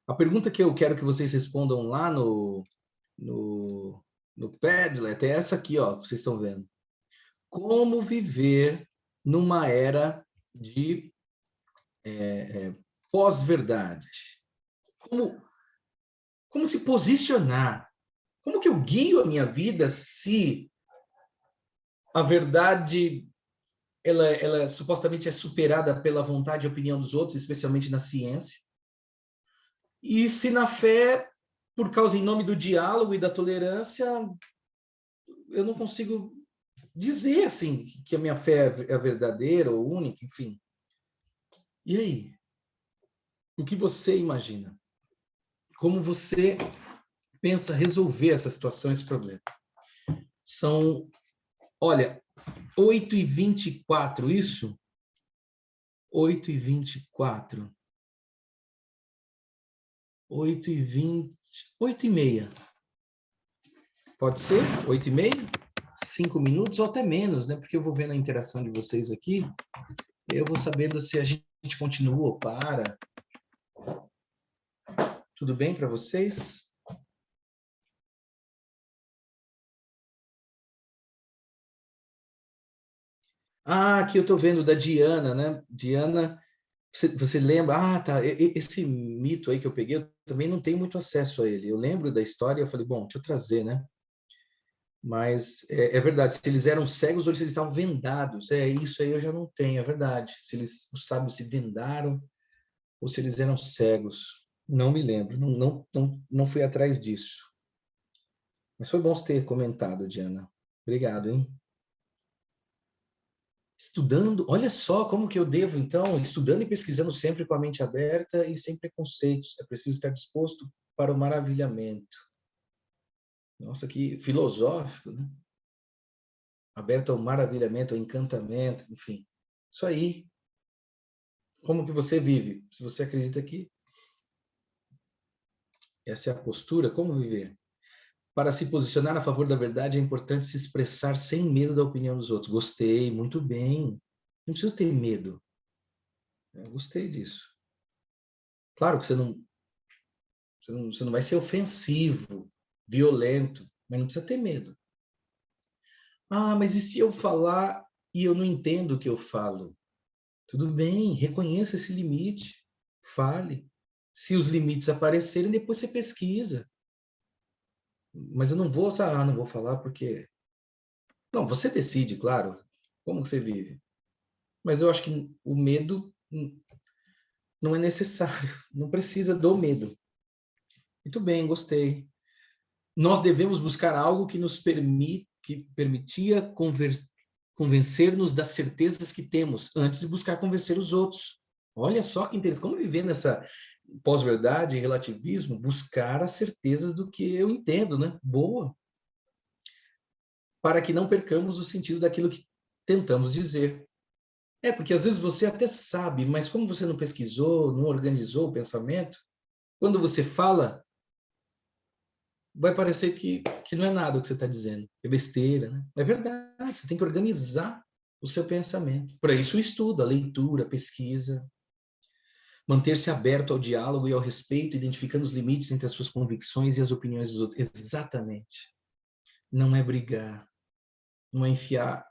A pergunta que eu quero que vocês respondam lá no Padlet é essa aqui, ó, que vocês estão vendo. Como viver numa era de pós-verdade? Como se posicionar? Como que eu guio a minha vida se a verdade ela supostamente é superada pela vontade e opinião dos outros, especialmente na ciência? E se na fé, por causa em nome do diálogo e da tolerância, eu não consigo dizer assim que a minha fé é verdadeira ou única, enfim. E aí? O que você imagina? Como você pensa resolver essa situação, esse problema? São, olha, 8h24, isso? 8h24. 8h20, 8h30. Pode ser? 8h30? 5 minutos ou até menos, né? Porque eu vou vendo a interação de vocês aqui. Eu vou sabendo se a gente continua ou para. Tudo bem para vocês? Ah, aqui eu estou vendo da Diana, né? Diana, você lembra? Ah, tá. Esse mito aí que eu peguei, eu também não tenho muito acesso a ele. Eu lembro da história, eu falei, bom, deixa eu trazer, né? Mas é verdade, se eles eram cegos ou se eles estavam vendados, isso aí eu já não tenho, é verdade. Se os sábios se vendaram ou se eles eram cegos, não me lembro, não fui atrás disso. Mas foi bom você ter comentado, Diana. Obrigado, hein? Estudando, olha só como que eu devo, então, estudando e pesquisando sempre com a mente aberta e sem preconceitos. É preciso estar disposto para o maravilhamento. Nossa, que filosófico, né? Aberto ao maravilhamento, ao encantamento, enfim. Isso aí. Como que você vive? Se você acredita que essa é a postura, como viver? Para se posicionar a favor da verdade, é importante se expressar sem medo da opinião dos outros. Gostei, muito bem. Não precisa ter medo. Eu gostei disso. Claro que você não vai ser ofensivo, violento, mas não precisa ter medo. Ah, mas e se eu falar e eu não entendo o que eu falo? Tudo bem, reconheça esse limite, fale. Se os limites aparecerem, depois você pesquisa. Mas eu não vou falar porque... Não, você decide, claro, como você vive. Mas eu acho que o medo não é necessário, não precisa do medo. Muito bem, gostei. Nós devemos buscar algo que nos permitia convencer-nos das certezas que temos, antes de buscar convencer os outros. Olha só que interessante, como viver nessa pós-verdade, relativismo, buscar as certezas do que eu entendo, né? Boa. Para que não percamos o sentido daquilo que tentamos dizer. Porque às vezes você até sabe, mas como você não pesquisou, não organizou o pensamento, quando você fala, vai parecer que não é nada o que você está dizendo, é besteira, né? É verdade, você tem que organizar o seu pensamento. Para isso o estudo, a leitura, a pesquisa. Manter-se aberto ao diálogo e ao respeito, identificando os limites entre as suas convicções e as opiniões dos outros. Exatamente. Não é brigar. Não é enfiar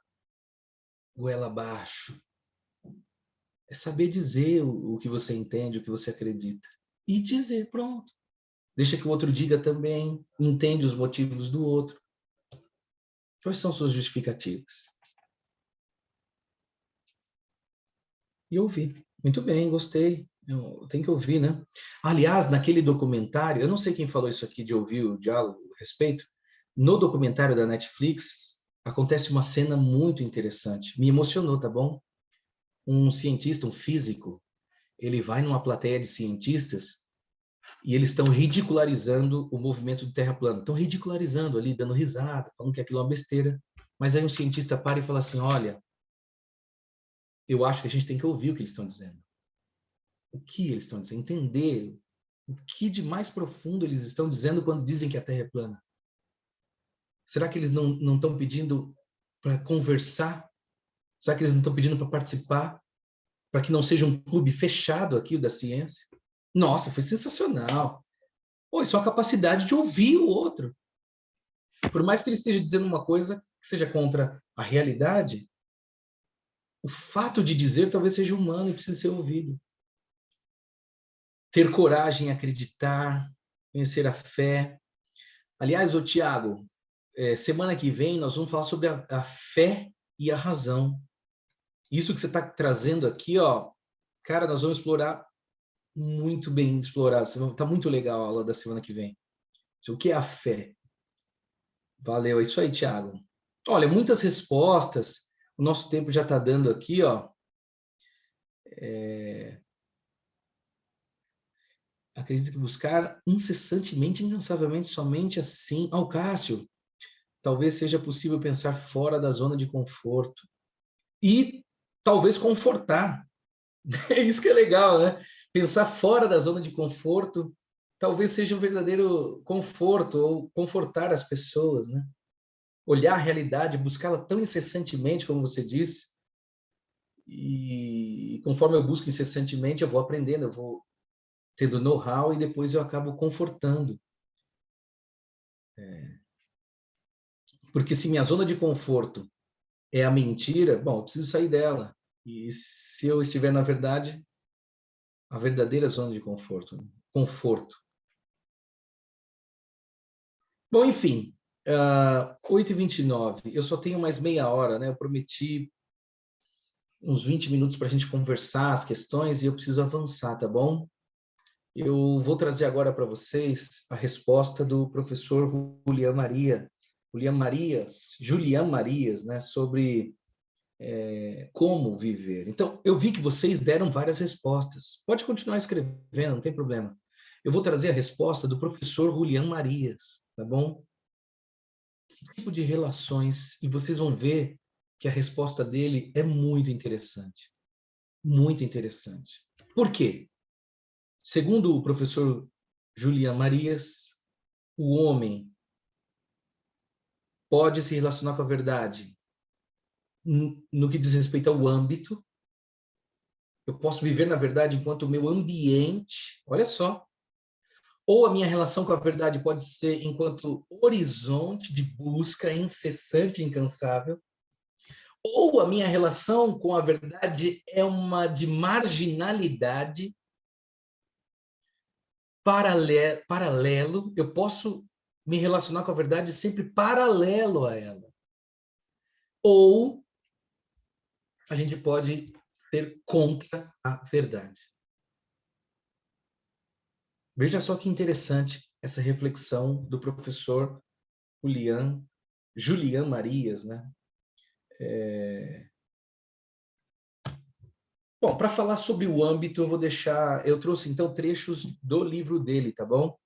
goela abaixo. É saber dizer o que você entende, o que você acredita. E dizer, pronto. Deixa que o outro diga também. Entende os motivos do outro. Quais são suas justificativas? E ouvi. Muito bem, gostei. Tem que ouvir, né? Aliás, naquele documentário, eu não sei quem falou isso aqui de ouvir o diálogo, o respeito. No documentário da Netflix, acontece uma cena muito interessante. Me emocionou, tá bom? Um cientista, um físico, ele vai numa plateia de cientistas e eles estão ridicularizando o movimento do terra plano. Estão ridicularizando ali, dando risada, falando que aquilo é uma besteira. Mas aí um cientista para e fala assim, olha, eu acho que a gente tem que ouvir o que eles estão dizendo. O que eles estão dizendo? Entender o que de mais profundo eles estão dizendo quando dizem que a Terra é plana. Será que eles não estão pedindo para conversar? Será que eles não estão pedindo para participar? Para que não seja um clube fechado aqui da ciência? Nossa, foi sensacional. Pô, isso é a capacidade de ouvir o outro. Por mais que ele esteja dizendo uma coisa que seja contra a realidade, o fato de dizer talvez seja humano e precise ser ouvido. Ter coragem, acreditar, conhecer a fé. Aliás, ô Tiago, semana que vem nós vamos falar sobre a fé e a razão. Isso que você está trazendo aqui, ó, cara, nós vamos explorar muito bem explorado. Está muito legal a aula da semana que vem. O que é a fé? Valeu, é isso aí, Tiago. Olha, muitas respostas. O nosso tempo já está dando aqui, ó. Acredito que buscar incessantemente, incansavelmente, somente assim. Ao Cássio, talvez seja possível pensar fora da zona de conforto. E talvez confortar. É isso que é legal, né? Pensar fora da zona de conforto talvez seja um verdadeiro conforto ou confortar as pessoas, né? Olhar a realidade, buscá-la tão incessantemente, como você disse, e conforme eu busco incessantemente, eu vou aprendendo, eu vou tendo know-how e depois eu acabo confortando. Porque se minha zona de conforto é a mentira, bom, eu preciso sair dela. E se eu estiver na verdade, a verdadeira zona de conforto, né? Conforto. Bom, enfim, 8h29, eu só tenho mais meia hora, né? Eu prometi uns 20 minutos para a gente conversar as questões e eu preciso avançar, tá bom? Eu vou trazer agora para vocês a resposta do professor Julián Marias, né? Sobre como viver. Então, eu vi que vocês deram várias respostas. Pode continuar escrevendo, não tem problema. Eu vou trazer a resposta do professor Julián Marias, tá bom? Que tipo de relações, e vocês vão ver que a resposta dele é muito interessante. Muito interessante. Por quê? Segundo o professor Julián Marias, o homem pode se relacionar com a verdade no que diz respeito ao âmbito. Eu posso viver na verdade enquanto o meu ambiente, olha só. Ou a minha relação com a verdade pode ser enquanto horizonte de busca incessante e incansável. Ou a minha relação com a verdade é uma de marginalidade, paralelo. Eu posso me relacionar com a verdade sempre paralelo a ela. Ou a gente pode ser contra a verdade. Veja só que interessante essa reflexão do professor Julián Marias, né? Bom, para falar sobre o âmbito, eu trouxe então trechos do livro dele, tá bom?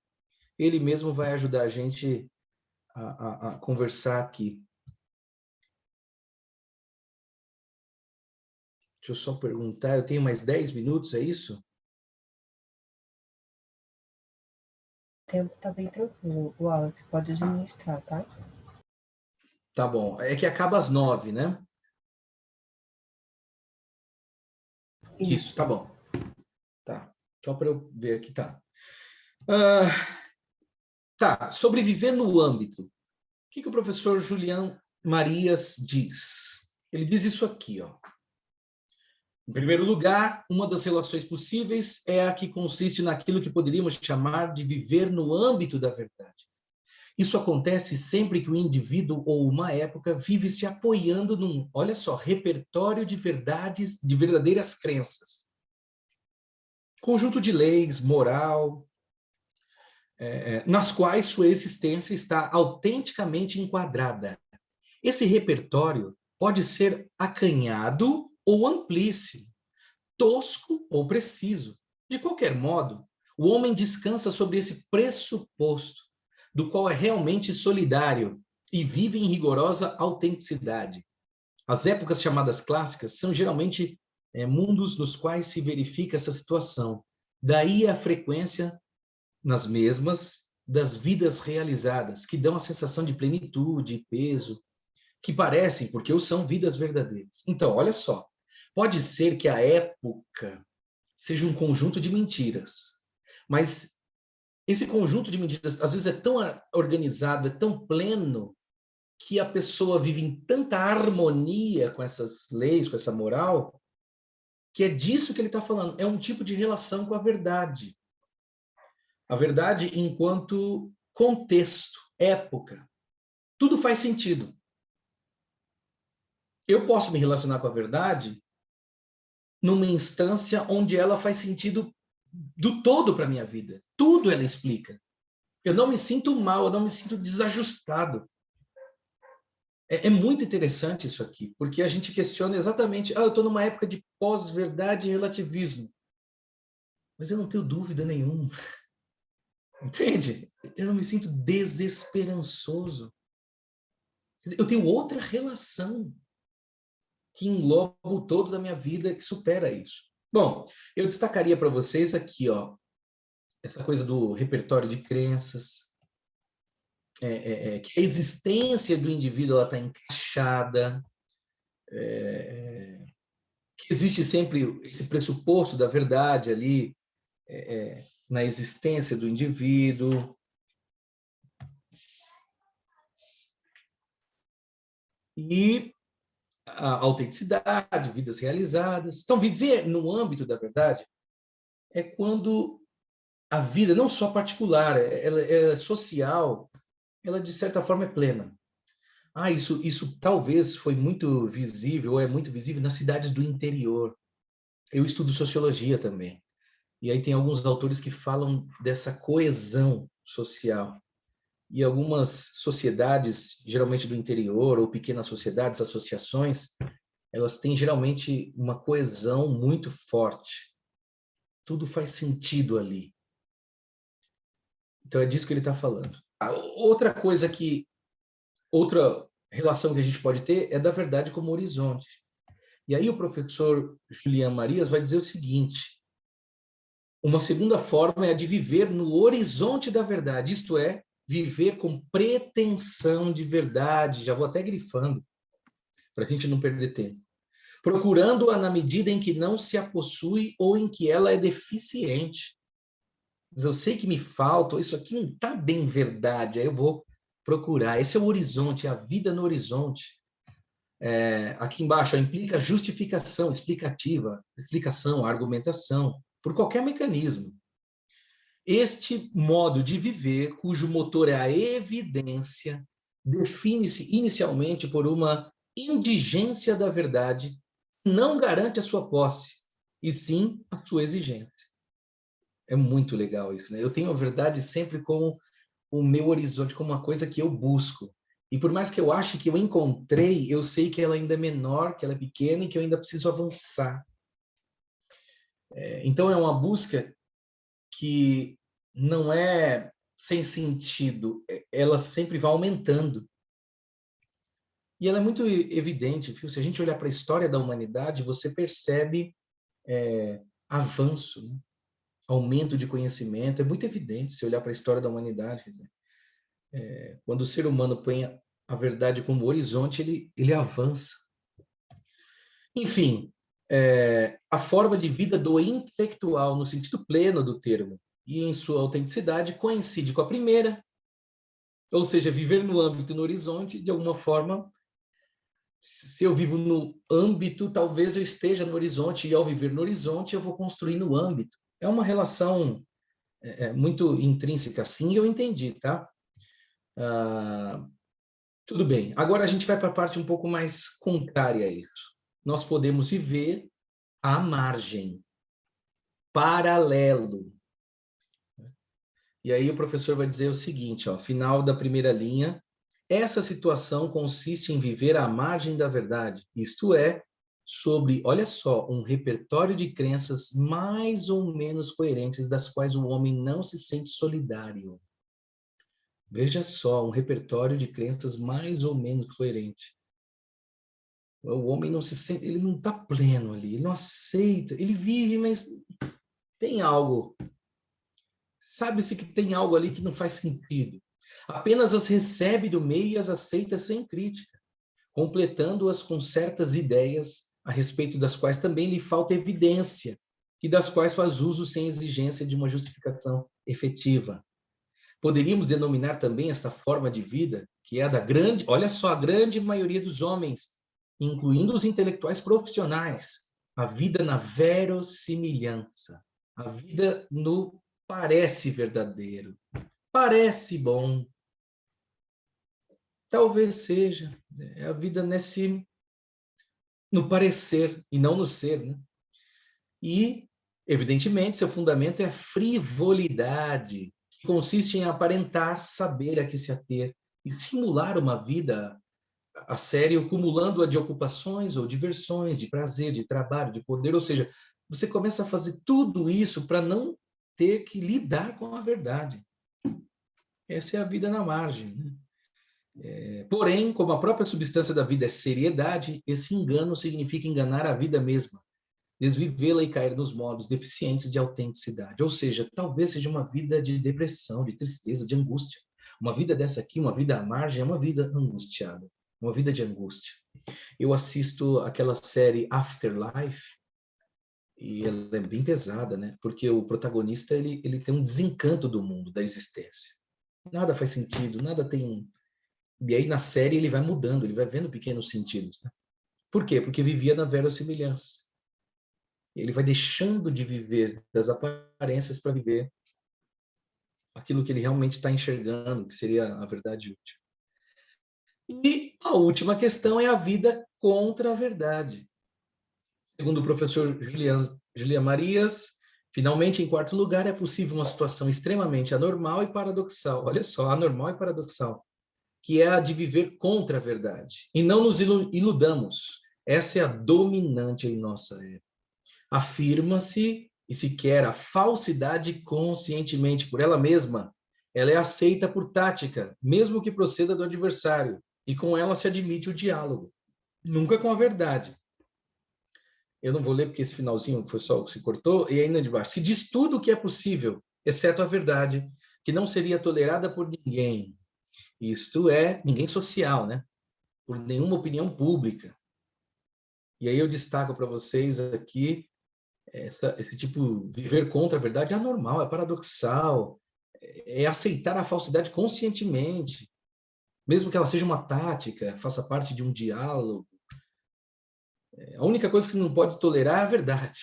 Ele mesmo vai ajudar a gente a conversar aqui. Deixa eu só perguntar, eu tenho mais 10 minutos, é isso? O tempo tá bem tranquilo. O Wallace pode administrar, tá? Tá bom. É que acaba às 9, né? Isso, tá bom. Tá. Só para eu ver aqui, tá. Sobreviver no âmbito. O que o professor Julian Marias diz? Ele diz isso aqui, ó. Em primeiro lugar, uma das relações possíveis é a que consiste naquilo que poderíamos chamar de viver no âmbito da verdade. Isso acontece sempre que o indivíduo ou uma época vive se apoiando num, olha só, repertório de verdades, de verdadeiras crenças. Conjunto de leis, moral, nas quais sua existência está autenticamente enquadrada. Esse repertório pode ser acanhado ou amplíssimo, tosco ou preciso. De qualquer modo, o homem descansa sobre esse pressuposto, do qual é realmente solidário e vive em rigorosa autenticidade. As épocas chamadas clássicas são geralmente mundos nos quais se verifica essa situação. Daí a frequência nas mesmas das vidas realizadas, que dão a sensação de plenitude e peso, que parecem, porque o são, vidas verdadeiras. Então, olha só, pode ser que a época seja um conjunto de mentiras, mas esse conjunto de mentiras, às vezes, é tão organizado, é tão pleno, que a pessoa vive em tanta harmonia com essas leis, com essa moral, que é disso que ele está falando. É um tipo de relação com a verdade. A verdade enquanto contexto, época. Tudo faz sentido. Eu posso me relacionar com a verdade numa instância onde ela faz sentido do todo para a minha vida. Tudo ela explica. Eu não me sinto mal, eu não me sinto desajustado. É muito interessante isso aqui, porque a gente questiona exatamente, eu estou numa época de pós-verdade e relativismo. Mas eu não tenho dúvida nenhuma. Entende? Eu não me sinto desesperançoso. Eu tenho outra relação que engloba o todo da minha vida, que supera isso. Bom, eu destacaria para vocês aqui, ó, essa coisa do repertório de crenças, que a existência do indivíduo está encaixada, que existe sempre esse pressuposto da verdade ali na existência do indivíduo. E a autenticidade, vidas realizadas. Então, viver no âmbito da verdade é quando a vida, não só particular, ela é social, ela de certa forma é plena. Isso talvez foi muito visível, ou é muito visível nas cidades do interior. Eu estudo sociologia também. E aí tem alguns autores que falam dessa coesão social. E algumas sociedades, geralmente do interior, ou pequenas sociedades, associações, elas têm geralmente uma coesão muito forte. Tudo faz sentido ali. Então é disso que ele está falando. Outra relação que a gente pode ter é da verdade como horizonte. E aí o professor Julian Marias vai dizer o seguinte: uma segunda forma é a de viver no horizonte da verdade, isto é, viver com pretensão de verdade, já vou até grifando, para a gente não perder tempo. Procurando-a na medida em que não se a possui ou em que ela é deficiente. Mas eu sei que me falta, isso aqui não está bem verdade, aí eu vou procurar. Esse é o horizonte, a vida no horizonte. Aqui embaixo, implica justificação, explicação, argumentação, por qualquer mecanismo. Este modo de viver, cujo motor é a evidência, define-se inicialmente por uma indigência da verdade, que não garante a sua posse, e sim a sua exigência. É muito legal isso, né? Eu tenho a verdade sempre como o meu horizonte, como uma coisa que eu busco. E por mais que eu ache que eu encontrei, eu sei que ela ainda é menor, que ela é pequena e que eu ainda preciso avançar. Então é uma busca que não é sem sentido, ela sempre vai aumentando. E ela é muito evidente, viu? Se a gente olhar para a história da humanidade, você percebe avanço, né? Aumento de conhecimento, é muito evidente se olhar para a história da humanidade. Quer dizer, quando o ser humano põe a verdade como horizonte, ele avança. Enfim, a forma de vida do intelectual, no sentido pleno do termo, e em sua autenticidade, coincide com a primeira, ou seja, viver no âmbito e no horizonte, de alguma forma, se eu vivo no âmbito, talvez eu esteja no horizonte, e ao viver no horizonte, eu vou construir no âmbito. É uma relação muito intrínseca, assim, eu entendi, tá? Tudo bem. Agora a gente vai para a parte um pouco mais contrária a isso. Nós podemos viver à margem, paralelo. E aí o professor vai dizer o seguinte, ó, final da primeira linha, essa situação consiste em viver à margem da verdade, isto é, sobre, olha só, um repertório de crenças mais ou menos coerentes das quais o homem não se sente solidário. Veja só, um repertório de crenças mais ou menos coerente. O homem não se sente, ele não está pleno ali, ele não aceita, ele vive, mas tem algo. Sabe-se que tem algo ali que não faz sentido. Apenas as recebe do meio e as aceita sem crítica, completando-as com certas ideias a respeito das quais também lhe falta evidência e das quais faz uso sem exigência de uma justificação efetiva. Poderíamos denominar também esta forma de vida, que é a da grande, olha só, a grande maioria dos homens, incluindo os intelectuais profissionais, a vida na verossimilhança, a vida no parece verdadeiro, parece bom, talvez seja, é a vida no parecer e não no ser, né? E, evidentemente, seu fundamento é a frivolidade, que consiste em aparentar saber a que se ater e simular uma vida a sério, cumulando-a de ocupações ou diversões, de prazer, de trabalho, de poder, ou seja, você começa a fazer tudo isso para não ter que lidar com a verdade. Essa é a vida na margem, né? Porém, como a própria substância da vida é seriedade, esse engano significa enganar a vida mesma, desvivê-la e cair nos modos deficientes de autenticidade. Ou seja, talvez seja uma vida de depressão, de tristeza, de angústia. Uma vida dessa aqui, uma vida à margem, é uma vida angustiada, uma vida de angústia. Eu assisto aquela série Afterlife, e ela é bem pesada, né? Porque o protagonista, ele tem um desencanto do mundo, da existência. Nada faz sentido, nada tem... E aí, na série, ele vai mudando, ele vai vendo pequenos sentidos, né? Por quê? Porque vivia na verossimilhança. Ele vai deixando de viver das aparências para viver aquilo que ele realmente está enxergando, que seria a verdade útil. E a última questão é a vida contra a verdade. Segundo o professor Julian Marias, finalmente, em quarto lugar, é possível uma situação extremamente anormal e paradoxal. Olha só, anormal e paradoxal, que é a de viver contra a verdade. E não nos iludamos. Essa é a dominante em nossa era. Afirma-se e se quer a falsidade conscientemente por ela mesma. Ela é aceita por tática, mesmo que proceda do adversário, e com ela se admite o diálogo, nunca com a verdade. Eu não vou ler porque esse finalzinho foi só o que se cortou, e ainda de baixo. Se diz tudo o que é possível, exceto a verdade, que não seria tolerada por ninguém. Isto é, ninguém social, né? Por nenhuma opinião pública. E aí eu destaco para vocês aqui esse tipo, viver contra a verdade é anormal, é paradoxal, é aceitar a falsidade conscientemente, mesmo que ela seja uma tática, faça parte de um diálogo. A única coisa que você não pode tolerar é a verdade.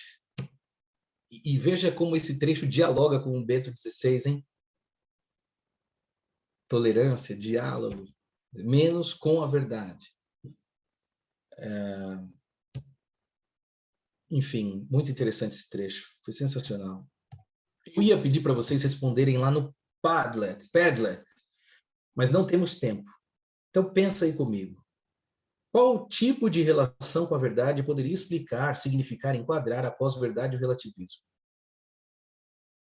E veja como esse trecho dialoga com o Bento XVI, hein? Tolerância, diálogo, menos com a verdade. Enfim, muito interessante esse trecho, foi sensacional. Eu ia pedir para vocês responderem lá no Padlet, mas não temos tempo. Então pensa aí comigo. Qual tipo de relação com a verdade poderia explicar, significar, enquadrar a pós-verdade e o relativismo?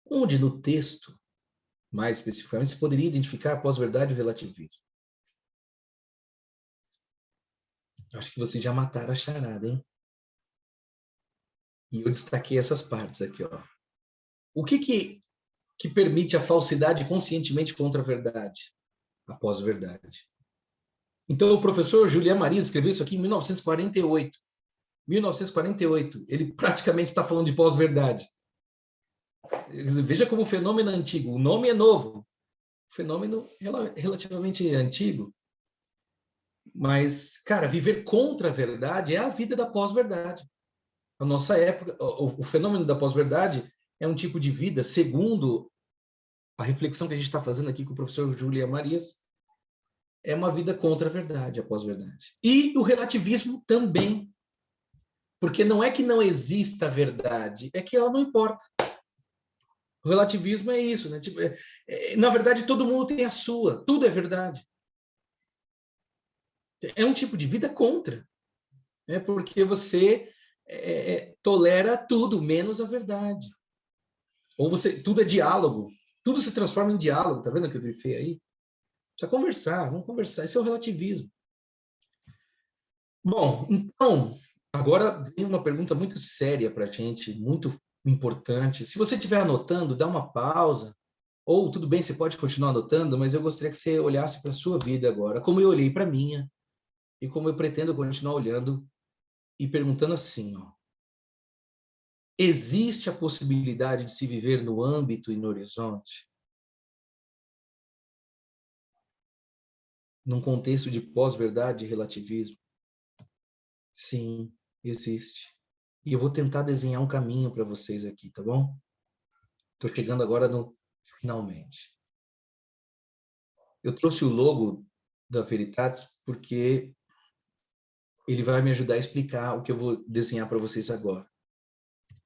Onde no texto, mais especificamente, se poderia identificar a pós-verdade e o relativismo? Acho que vocês já mataram a charada, hein? E eu destaquei essas partes aqui, ó. O que permite a falsidade conscientemente contra a verdade? A pós-verdade. Então, o professor Julian Marias escreveu isso aqui em 1948. 1948. Ele praticamente está falando de pós-verdade. Veja como o fenômeno é antigo. O nome é novo. O fenômeno relativamente antigo. Mas, cara, viver contra a verdade é a vida da pós-verdade. A nossa época, o fenômeno da pós-verdade é um tipo de vida, segundo a reflexão que a gente está fazendo aqui com o professor Julia Marias, é uma vida contra a verdade, a pós-verdade. E o relativismo também. Porque não é que não exista a verdade, é que ela não importa. O relativismo é isso, né? Tipo, na verdade, todo mundo tem a sua, tudo é verdade. É um tipo de vida contra, né? Porque você tolera tudo, menos a verdade. Ou tudo é diálogo, tudo se transforma em diálogo, tá vendo o que eu grifei aí? Precisa conversar, vamos conversar, esse é o relativismo. Bom, então, agora tem uma pergunta muito séria para a gente, muito importante. Se você estiver anotando, dá uma pausa, ou tudo bem, você pode continuar anotando, mas eu gostaria que você olhasse para a sua vida agora, como eu olhei para a minha, e como eu pretendo continuar olhando e perguntando assim, ó, existe a possibilidade de se viver no âmbito e no horizonte? Num contexto de pós-verdade e relativismo? Sim, existe. E eu vou tentar desenhar um caminho para vocês aqui, tá bom? Estou chegando agora no finalmente. Eu trouxe o logo da Veritatis porque ele vai me ajudar a explicar o que eu vou desenhar para vocês agora.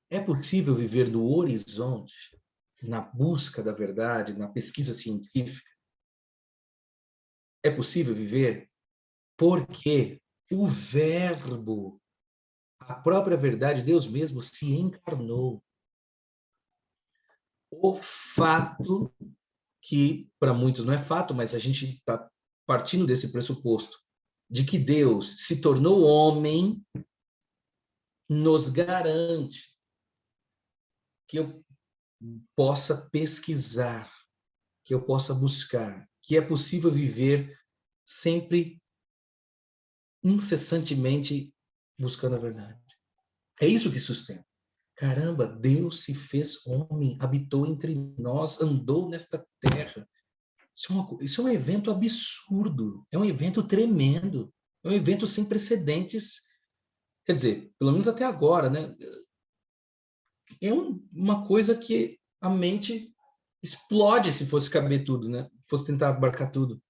É possível viver no horizonte, na busca da verdade, na pesquisa científica? É possível viver porque o Verbo, a própria verdade, Deus mesmo, se encarnou. O fato que, para muitos não é fato, mas a gente está partindo desse pressuposto, de que Deus se tornou homem, nos garante que eu possa pesquisar, que eu possa buscar, que é possível viver sempre, incessantemente, buscando a verdade. É isso que sustenta. Caramba, Deus se fez homem, habitou entre nós, andou nesta terra. Isso é um evento absurdo, é um evento tremendo, é um evento sem precedentes. Quer dizer, pelo menos até agora, né? É uma coisa que a mente explode se fosse caber tudo, né? Fosse tentar abarcar tudo.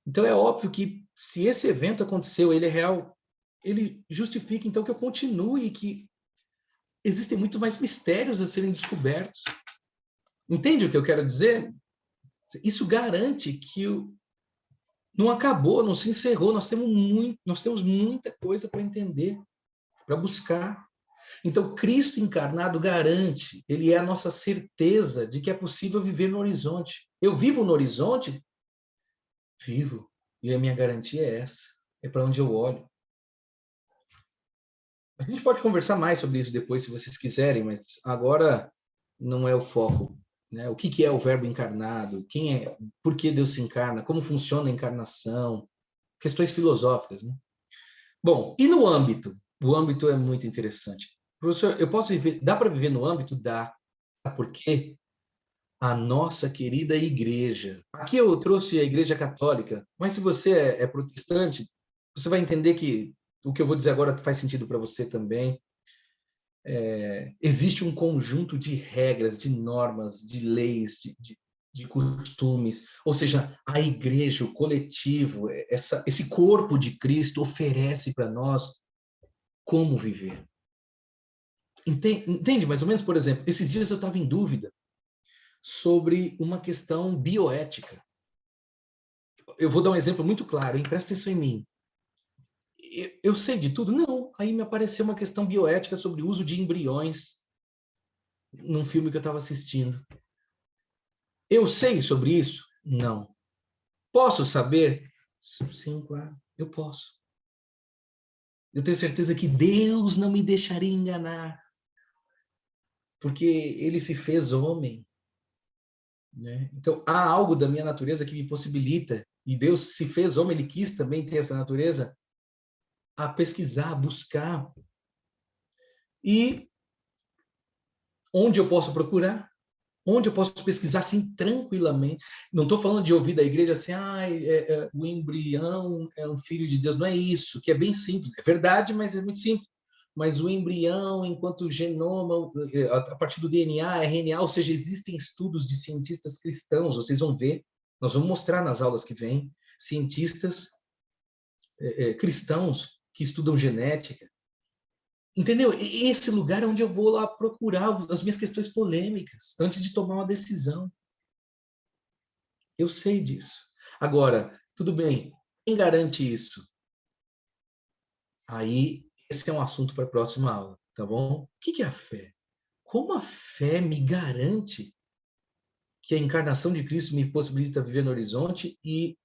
Então é óbvio que se esse evento aconteceu, ele é real, ele justifica então que eu continue e que existem muito mais mistérios a serem descobertos. Entende o que eu quero dizer? Isso garante que não acabou, não se encerrou, nós temos muita coisa para entender, para buscar. Então, Cristo encarnado garante, ele é a nossa certeza de que é possível viver no horizonte. Eu vivo no horizonte? Vivo. E a minha garantia é essa. É para onde eu olho. A gente pode conversar mais sobre isso depois, se vocês quiserem, mas agora não é o foco. Né? O que é o Verbo encarnado? Por que Deus se encarna? Como funciona a encarnação? Questões filosóficas. Né? Bom, e no âmbito? O âmbito é muito interessante. Professor, eu posso viver, dá para viver no âmbito? Dá. Por quê? A nossa querida igreja. Aqui eu trouxe a igreja católica, mas se você é protestante, você vai entender que o que eu vou dizer agora faz sentido para você também. Existe um conjunto de regras, de normas, de leis, de costumes, ou seja, a igreja, o coletivo, esse corpo de Cristo oferece para nós como viver. Entende mais ou menos? Por exemplo, esses dias eu estava em dúvida sobre uma questão bioética. Eu vou dar um exemplo muito claro, hein? Presta atenção em mim. Eu sei de tudo? Não. Aí me apareceu uma questão bioética sobre o uso de embriões num filme que eu estava assistindo. Eu sei sobre isso? Não. Posso saber? Sim, claro, eu posso. Eu tenho certeza que Deus não me deixaria enganar, porque ele se fez homem. Né? Então, há algo da minha natureza que me possibilita, e Deus se fez homem, ele quis também ter essa natureza, a pesquisar, a buscar. E onde eu posso procurar? Onde eu posso pesquisar assim tranquilamente? Não estou falando de ouvir da igreja assim, o embrião é um filho de Deus. Não é isso, que é bem simples. É verdade, mas é muito simples. Mas o embrião, enquanto genoma, a partir do DNA, RNA, ou seja, existem estudos de cientistas cristãos, vocês vão ver, nós vamos mostrar nas aulas que vêm, cientistas cristãos que estudam genética. Entendeu? Esse lugar é onde eu vou lá procurar as minhas questões polêmicas, antes de tomar uma decisão. Eu sei disso. Agora, tudo bem, quem garante isso? Aí, esse é um assunto para a próxima aula, tá bom? O que é a fé? Como a fé me garante que a encarnação de Cristo me possibilita viver no horizonte e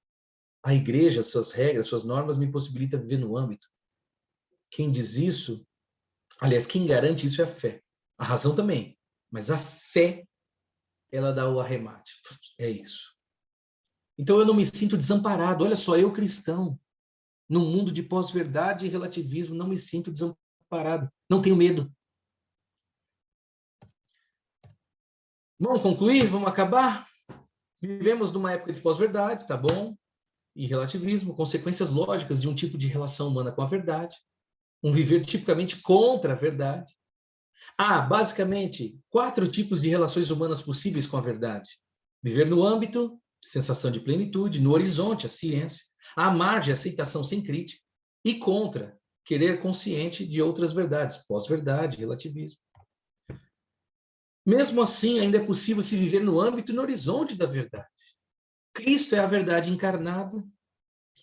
a igreja, suas regras, suas normas me possibilita viver no âmbito? Quem diz isso, aliás, quem garante isso é a fé. A razão também, mas a fé, ela dá o arremate. É isso. Então eu não me sinto desamparado. Olha só, eu cristão, num mundo de pós-verdade e relativismo, não me sinto desamparado. Não tenho medo. Vamos concluir? Vamos acabar? Vivemos numa época de pós-verdade, tá bom? E relativismo, consequências lógicas de um tipo de relação humana com a verdade. Um viver tipicamente contra a verdade. Há, basicamente, 4 tipos de relações humanas possíveis com a verdade. Viver no âmbito, sensação de plenitude, no horizonte, a ciência. À margem, aceitação sem crítica. E contra, querer consciente de outras verdades, pós-verdade, relativismo. Mesmo assim, ainda é possível se viver no âmbito e no horizonte da verdade. Cristo é a verdade encarnada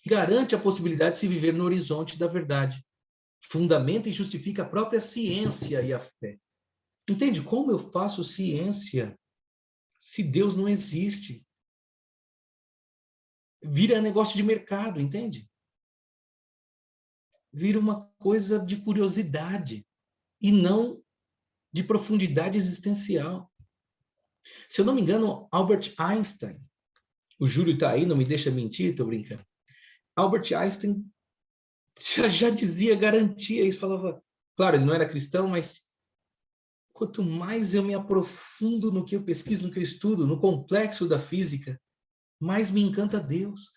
e garante a possibilidade de se viver no horizonte da verdade. Fundamenta e justifica a própria ciência e a fé. Entende? Como eu faço ciência se Deus não existe? Vira negócio de mercado, entende? Vira uma coisa de curiosidade e não de profundidade existencial. Se eu não me engano, Albert Einstein, o Júlio está aí, não me deixa mentir, estou brincando. Albert Einstein já dizia, garantia isso, falava, claro, ele não era cristão, mas quanto mais eu me aprofundo no que eu pesquiso, no que eu estudo, no complexo da física, mais me encanta Deus.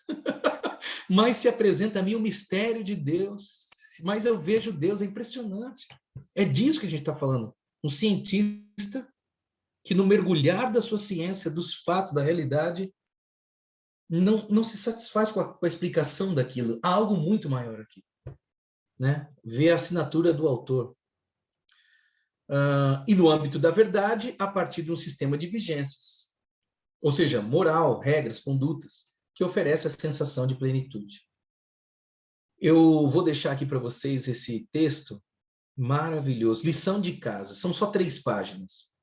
Mais se apresenta a mim o mistério de Deus. Mais eu vejo Deus, é impressionante. É disso que a gente está falando. Um cientista que, no mergulhar da sua ciência, dos fatos, da realidade, não se satisfaz com a explicação daquilo. Há algo muito maior aqui. Né? Vê a assinatura do autor. E no âmbito da verdade, a partir de um sistema de vigências. Ou seja, moral, regras, condutas, que oferece a sensação de plenitude. Eu vou deixar aqui para vocês esse texto maravilhoso. Lição de casa. São só 3 páginas.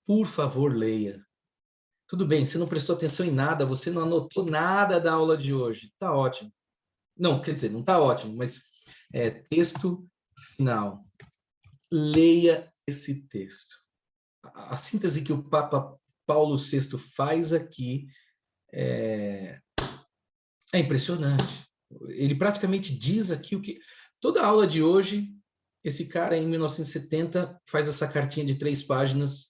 Por favor, leia. Tudo bem, você não prestou atenção em nada, você não anotou nada da aula de hoje. Está ótimo. Não, quer dizer, não está ótimo, mas é texto final. Leia esse texto. A síntese que o Papa Paulo VI faz aqui é impressionante. Ele praticamente diz aqui o que... Toda a aula de hoje, esse cara, em 1970, faz essa cartinha de 3 páginas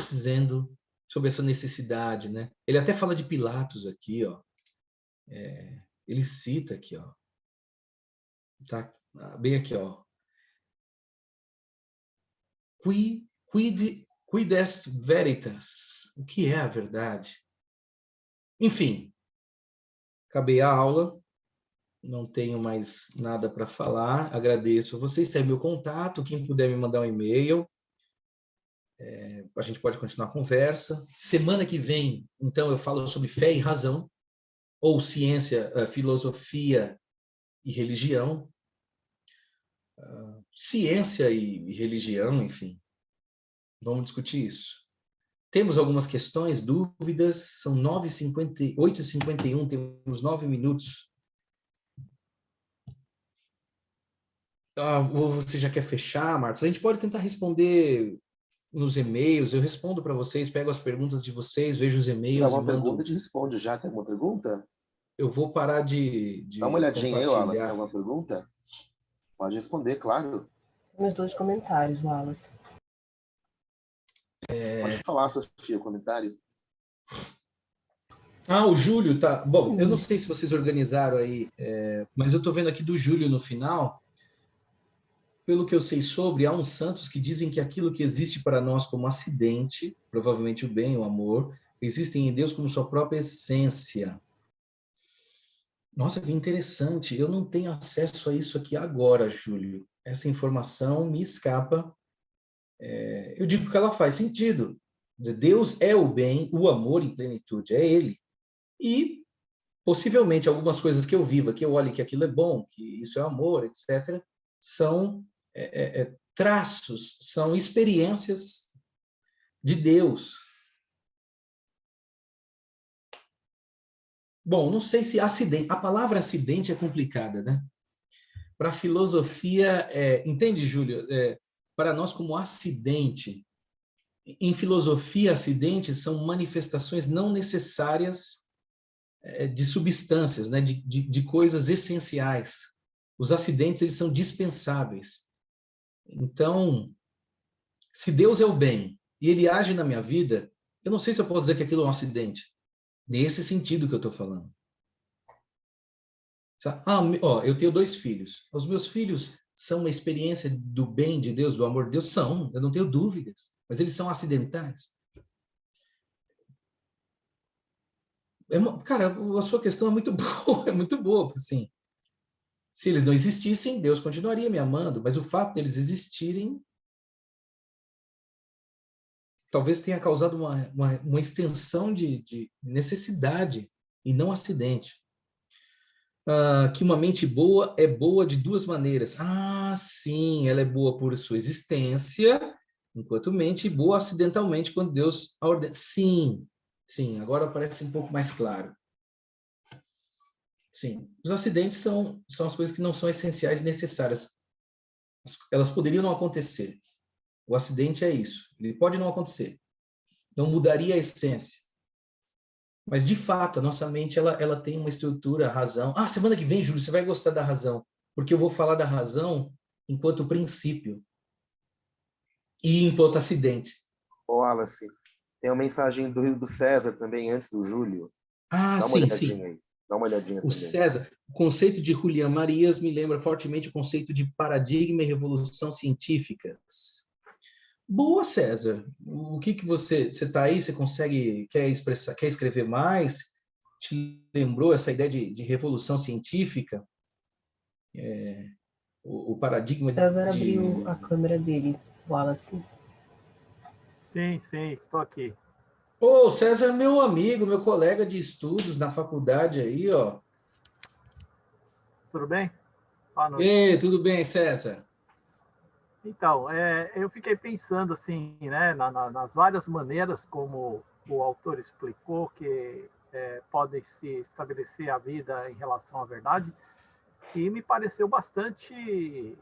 dizendo sobre essa necessidade, né? Ele até fala de Pilatos aqui, ó. Ele cita aqui, ó. Tá bem aqui, ó. Quid est veritas? O que é a verdade? Enfim, acabei a aula. Não tenho mais nada para falar. Agradeço. Vocês têm meu contato. Quem puder me mandar um e-mail, a gente pode continuar a conversa. Semana que vem, então, eu falo sobre fé e razão, ou ciência, filosofia e religião. Ciência e religião, enfim. Vamos discutir isso. Temos algumas questões, dúvidas. São 8h51, temos 9 minutos. Ou você já quer fechar, Marcos? A gente pode tentar responder nos e-mails. Eu respondo para vocês, pego as perguntas de vocês, vejo os e-mails e mando... pergunta, a gente responde já. Tem alguma pergunta? Eu vou parar de dá uma olhadinha aí, Wallace. Tem compartilhar. alguma pergunta? Pode responder, claro. meus 2 comentários, Wallace. Pode falar, Sofia, o comentário. O Júlio tá. Bom, eu não sei se vocês organizaram aí, mas eu estou vendo aqui do Júlio no final. Pelo que eu sei sobre, há uns santos que dizem que aquilo que existe para nós como acidente, provavelmente o bem, o amor, existem em Deus como sua própria essência. Nossa, que interessante. Eu não tenho acesso a isso aqui agora, Júlio. Essa informação me escapa. Eu digo que ela faz sentido. Deus é o bem, o amor em plenitude, é Ele. E, possivelmente, algumas coisas que eu viva, que eu olhe que aquilo é bom, que isso é amor, etc., são traços, são experiências de Deus. Bom, não sei se acidente, a palavra acidente é complicada, né? Para a filosofia, entende, Júlio? Para nós, como acidente, em filosofia, acidentes são manifestações não necessárias de substâncias, né? de coisas essenciais. Os acidentes, eles são dispensáveis. Então, se Deus é o bem e Ele age na minha vida, eu não sei se eu posso dizer que aquilo é um acidente. Nesse sentido que eu estou falando. Eu tenho 2 filhos. Os meus filhos são uma experiência do bem de Deus, do amor de Deus? São, eu não tenho dúvidas. Mas eles são acidentais. Cara, a sua questão é muito boa, é muito boa, assim. Se eles não existissem, Deus continuaria me amando, mas o fato deles existirem talvez tenha causado uma extensão de necessidade e não acidente. Que uma mente boa é boa de 2 maneiras. Sim, ela é boa por sua existência, enquanto mente boa acidentalmente quando Deus a ordena. Sim, agora parece um pouco mais claro. Sim, os acidentes são as coisas que não são essenciais e necessárias. Elas poderiam não acontecer. O acidente é isso. Ele pode não acontecer. Não mudaria a essência. Mas, de fato, a nossa mente ela tem uma estrutura, a razão. Semana que vem, Júlio, você vai gostar da razão. Porque eu vou falar da razão enquanto princípio. E enquanto acidente. Wallace, tem uma mensagem do César também, antes do Júlio. Dá uma olhadinha aí. Dá uma olhadinha também. César, o conceito de Julián Marias me lembra fortemente o conceito de paradigma e revolução científicas. Boa, César. O que você está aí? Você quer escrever mais? Te lembrou essa ideia de revolução científica? O paradigma César abriu a câmera dele, Wallace. Sim, estou aqui. César é meu amigo, meu colega de estudos na faculdade aí, ó. Tudo bem? Boa noite. Tudo bem, César? Então, eu fiquei pensando assim, né, nas várias maneiras como o autor explicou que pode se estabelecer a vida em relação à verdade, e me pareceu bastante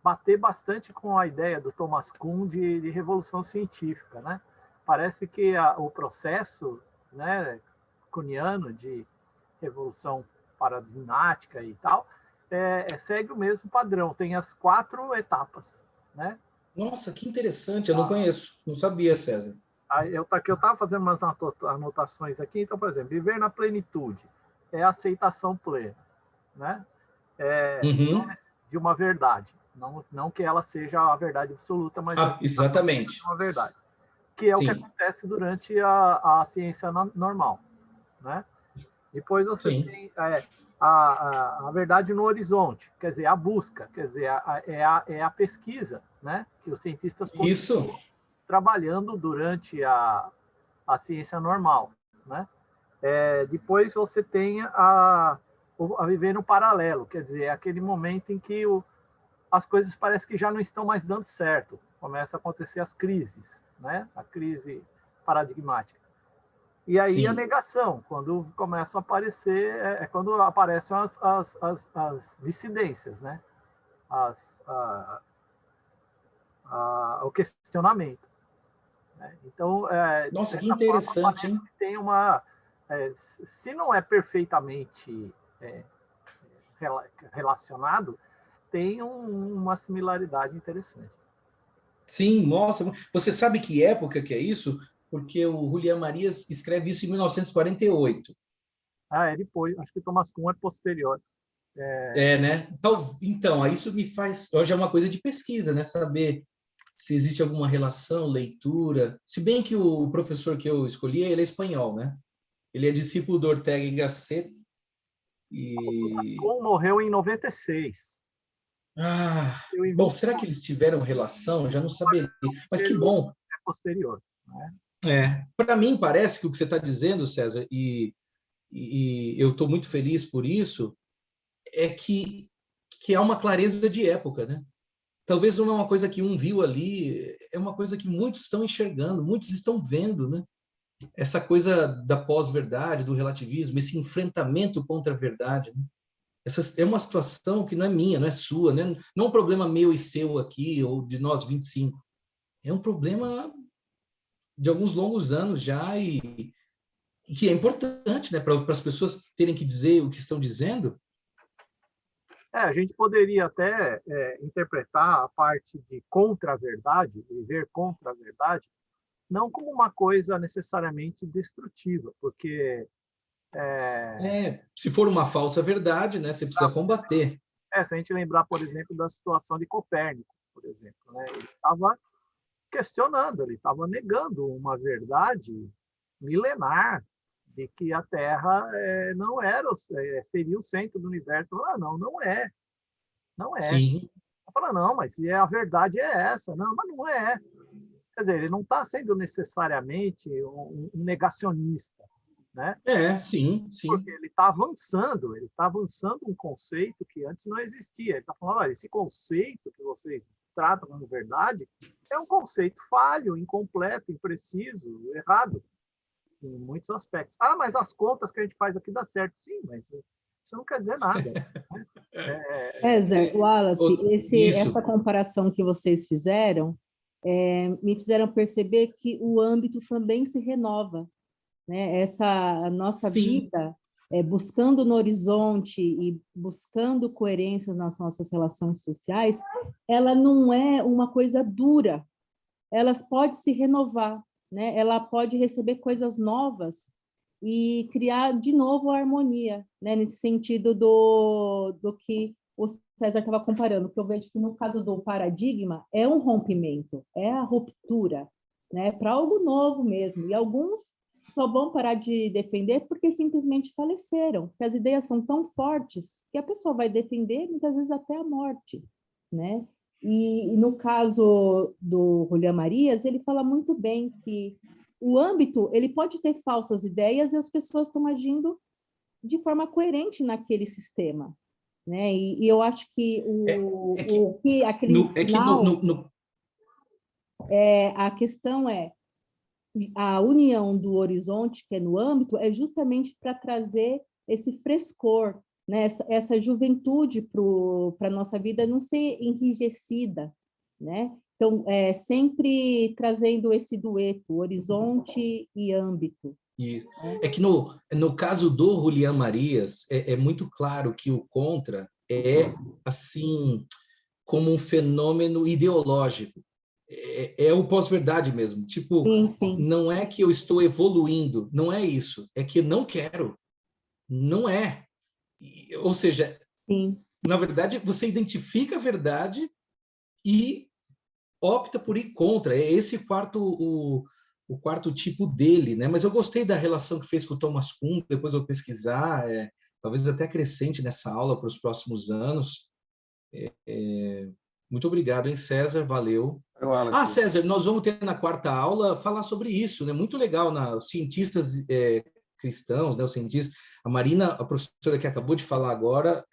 bater bastante com a ideia do Thomas Kuhn de revolução científica, né? Parece que o processo, né, kuhniano de revolução paradigmática e tal, segue o mesmo padrão, tem as 4 etapas, né? Nossa, que interessante, eu não conheço, não sabia, César. Eu estava fazendo umas anotações aqui, então, por exemplo, viver na plenitude é a aceitação plena, né? De uma verdade, não que ela seja a verdade absoluta, mas exatamente uma verdade, que é o que acontece durante a ciência normal, né? Depois você tem a verdade no horizonte, quer dizer, a busca, quer dizer, é a pesquisa, né? Que os cientistas continuam trabalhando durante a ciência normal, né? Depois você tem a viver no paralelo, quer dizer, é aquele momento em que as coisas parecem que já não estão mais dando certo, começa a acontecer as crises, né? A crise paradigmática. E aí a negação, quando começam a aparecer, quando aparecem as dissidências, né? O questionamento. Né? Então, nossa, que interessante, hein? Que tem uma, se não é perfeitamente relacionado, tem uma similaridade interessante. Sim, nossa, você sabe que época que é isso? Porque o Julián Marías escreve isso em 1948. É depois, acho que Thomas Kuhn é posterior. Né? Então, isso me faz... Hoje é uma coisa de pesquisa, né? Saber se existe alguma relação, leitura. Se bem que o professor que eu escolhi, ele é espanhol, né? Ele é discípulo do Ortega y Gasset. Kuhn morreu em 96. Bom, será que eles tiveram relação? Eu já não saberia. Mas que bom. É posterior. Né? Para mim, parece que o que você está dizendo, César, e eu estou muito feliz por isso, é que há uma clareza de época, né? Talvez não é uma coisa que um viu ali, é uma coisa que muitos estão enxergando, muitos estão vendo, né? Essa coisa da pós-verdade, do relativismo, esse enfrentamento contra a verdade. Né? Essa é uma situação que não é minha, não é sua, né? Não é um problema meu e seu aqui, ou de nós 25. É um problema de alguns longos anos já e que é importante, né? Para as pessoas terem que dizer o que estão dizendo. A gente poderia até interpretar a parte de contra-verdade, viver contra a verdade, não como uma coisa necessariamente destrutiva, porque... se for uma falsa verdade, né, você precisa combater. Se a gente lembrar, por exemplo, da situação de Copérnico, por exemplo, né? Ele estava questionando, ele estava negando uma verdade milenar de que a Terra não era, seria o centro do universo. Não é. Não é. Sim. Fala, não, mas se a verdade é essa. Não, mas não é. Quer dizer, ele não está sendo necessariamente um negacionista, né? Sim. Porque ele está avançando um conceito que antes não existia. Ele está falando, olha, esse conceito que vocês tratam como verdade é um conceito falho, incompleto, impreciso, errado, em muitos aspectos. Mas as contas que a gente faz aqui dá certo. Sim, mas isso não quer dizer nada. Né? Zé, Wallace, Isso. essa comparação que vocês fizeram me fizeram perceber que o âmbito também se renova. Né? A nossa vida, buscando no horizonte e buscando coerência nas nossas relações sociais, ela não é uma coisa dura, ela pode se renovar, né? Ela pode receber coisas novas e criar de novo a harmonia, né? Nesse sentido do que o César estava comparando, porque eu vejo que no caso do paradigma é um rompimento, é a ruptura, né? Para algo novo mesmo, e alguns só vão parar de defender porque simplesmente faleceram, porque as ideias são tão fortes que a pessoa vai defender muitas vezes até a morte, né? E no caso do Julián Marías, ele fala muito bem que o âmbito, ele pode ter falsas ideias e as pessoas estão agindo de forma coerente naquele sistema, né? E eu acho que a questão é a união do horizonte, que é no âmbito, é justamente para trazer esse frescor, né? Essa juventude para a nossa vida não ser enrijecida, né? Então, sempre trazendo esse dueto, horizonte e âmbito. É que no caso do Julián Marías, é muito claro que o contra é, assim, como um fenômeno ideológico. É o pós-verdade mesmo. Tipo, sim. Não é que eu estou evoluindo, não é isso. É que eu não quero. Não é. Ou seja, sim. Na verdade, você identifica a verdade e opta por ir contra. É esse o quarto tipo dele, né? Mas eu gostei da relação que fez com o Thomas Kuhn, depois eu vou pesquisar, talvez até acrescente nessa aula para os próximos anos. Muito obrigado, hein, César? Valeu. César, nós vamos ter na quarta aula falar sobre isso, né? Muito legal, os cientistas cristãos, né? Os cientistas. A Marina, a professora que acabou de falar agora,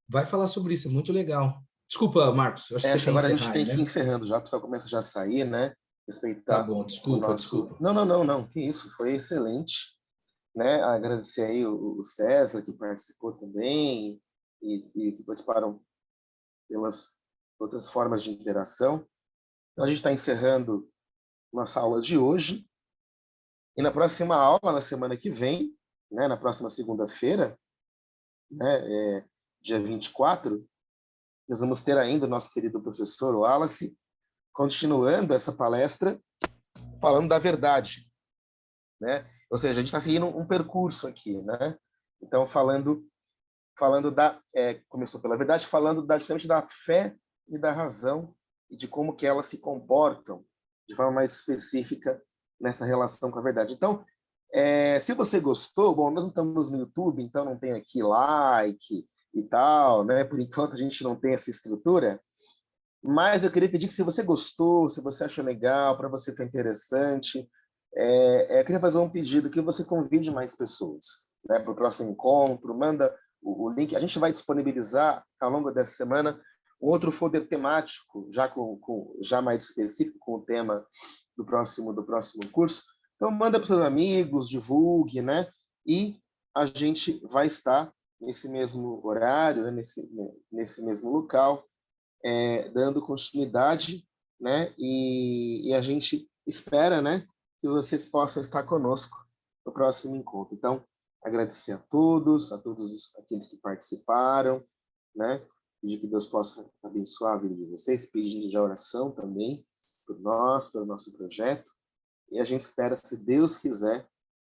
vai falar sobre isso, é muito legal. Desculpa, Marcos. Acho que agora a gente tem que ir encerrando já, o pessoal começa já a sair, né? Respeitar. Tá bom, desculpa. Não, que isso, foi excelente. Né? Agradecer aí o César, que participou também, e participaram pelas outras formas de interação. Então, a gente está encerrando nossa aula de hoje. E na próxima aula, na semana que vem, né, na próxima segunda-feira, né, dia 24, nós vamos ter ainda o nosso querido professor Wallace, continuando essa palestra, falando da verdade, né? Ou seja, a gente está seguindo um percurso aqui, né? Então, falando começou pela verdade, falando justamente da fé e da razão e de como que elas se comportam de forma mais específica nessa relação com a verdade. Então, se você gostou, bom, nós não estamos no YouTube, então não tem aqui like e tal, né? Por enquanto a gente não tem essa estrutura, mas eu queria pedir que, se você gostou, se você achou legal, para você foi interessante, eu queria fazer um pedido que você convide mais pessoas, né, para o próximo encontro, manda o link. A gente vai disponibilizar ao longo dessa semana um outro folder temático, já mais específico, com o tema do próximo curso. Então, manda para os seus amigos, divulgue, né? E a gente vai estar nesse mesmo horário, né? nesse mesmo local, dando continuidade, né? E a gente espera, né, que vocês possam estar conosco no próximo encontro. Então, agradecer a todos aqueles que participaram, né? Pedir que Deus possa abençoar a vida de vocês, pedindo já oração também por nós, pelo nosso projeto. E a gente espera, se Deus quiser,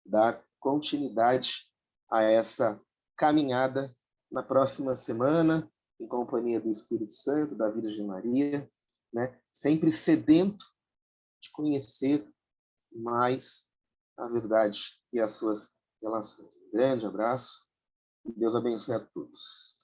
dar continuidade a essa caminhada na próxima semana, em companhia do Espírito Santo, da Virgem Maria, né? Sempre sedento de conhecer mais a verdade e as suas relações. Um grande abraço e Deus abençoe a todos.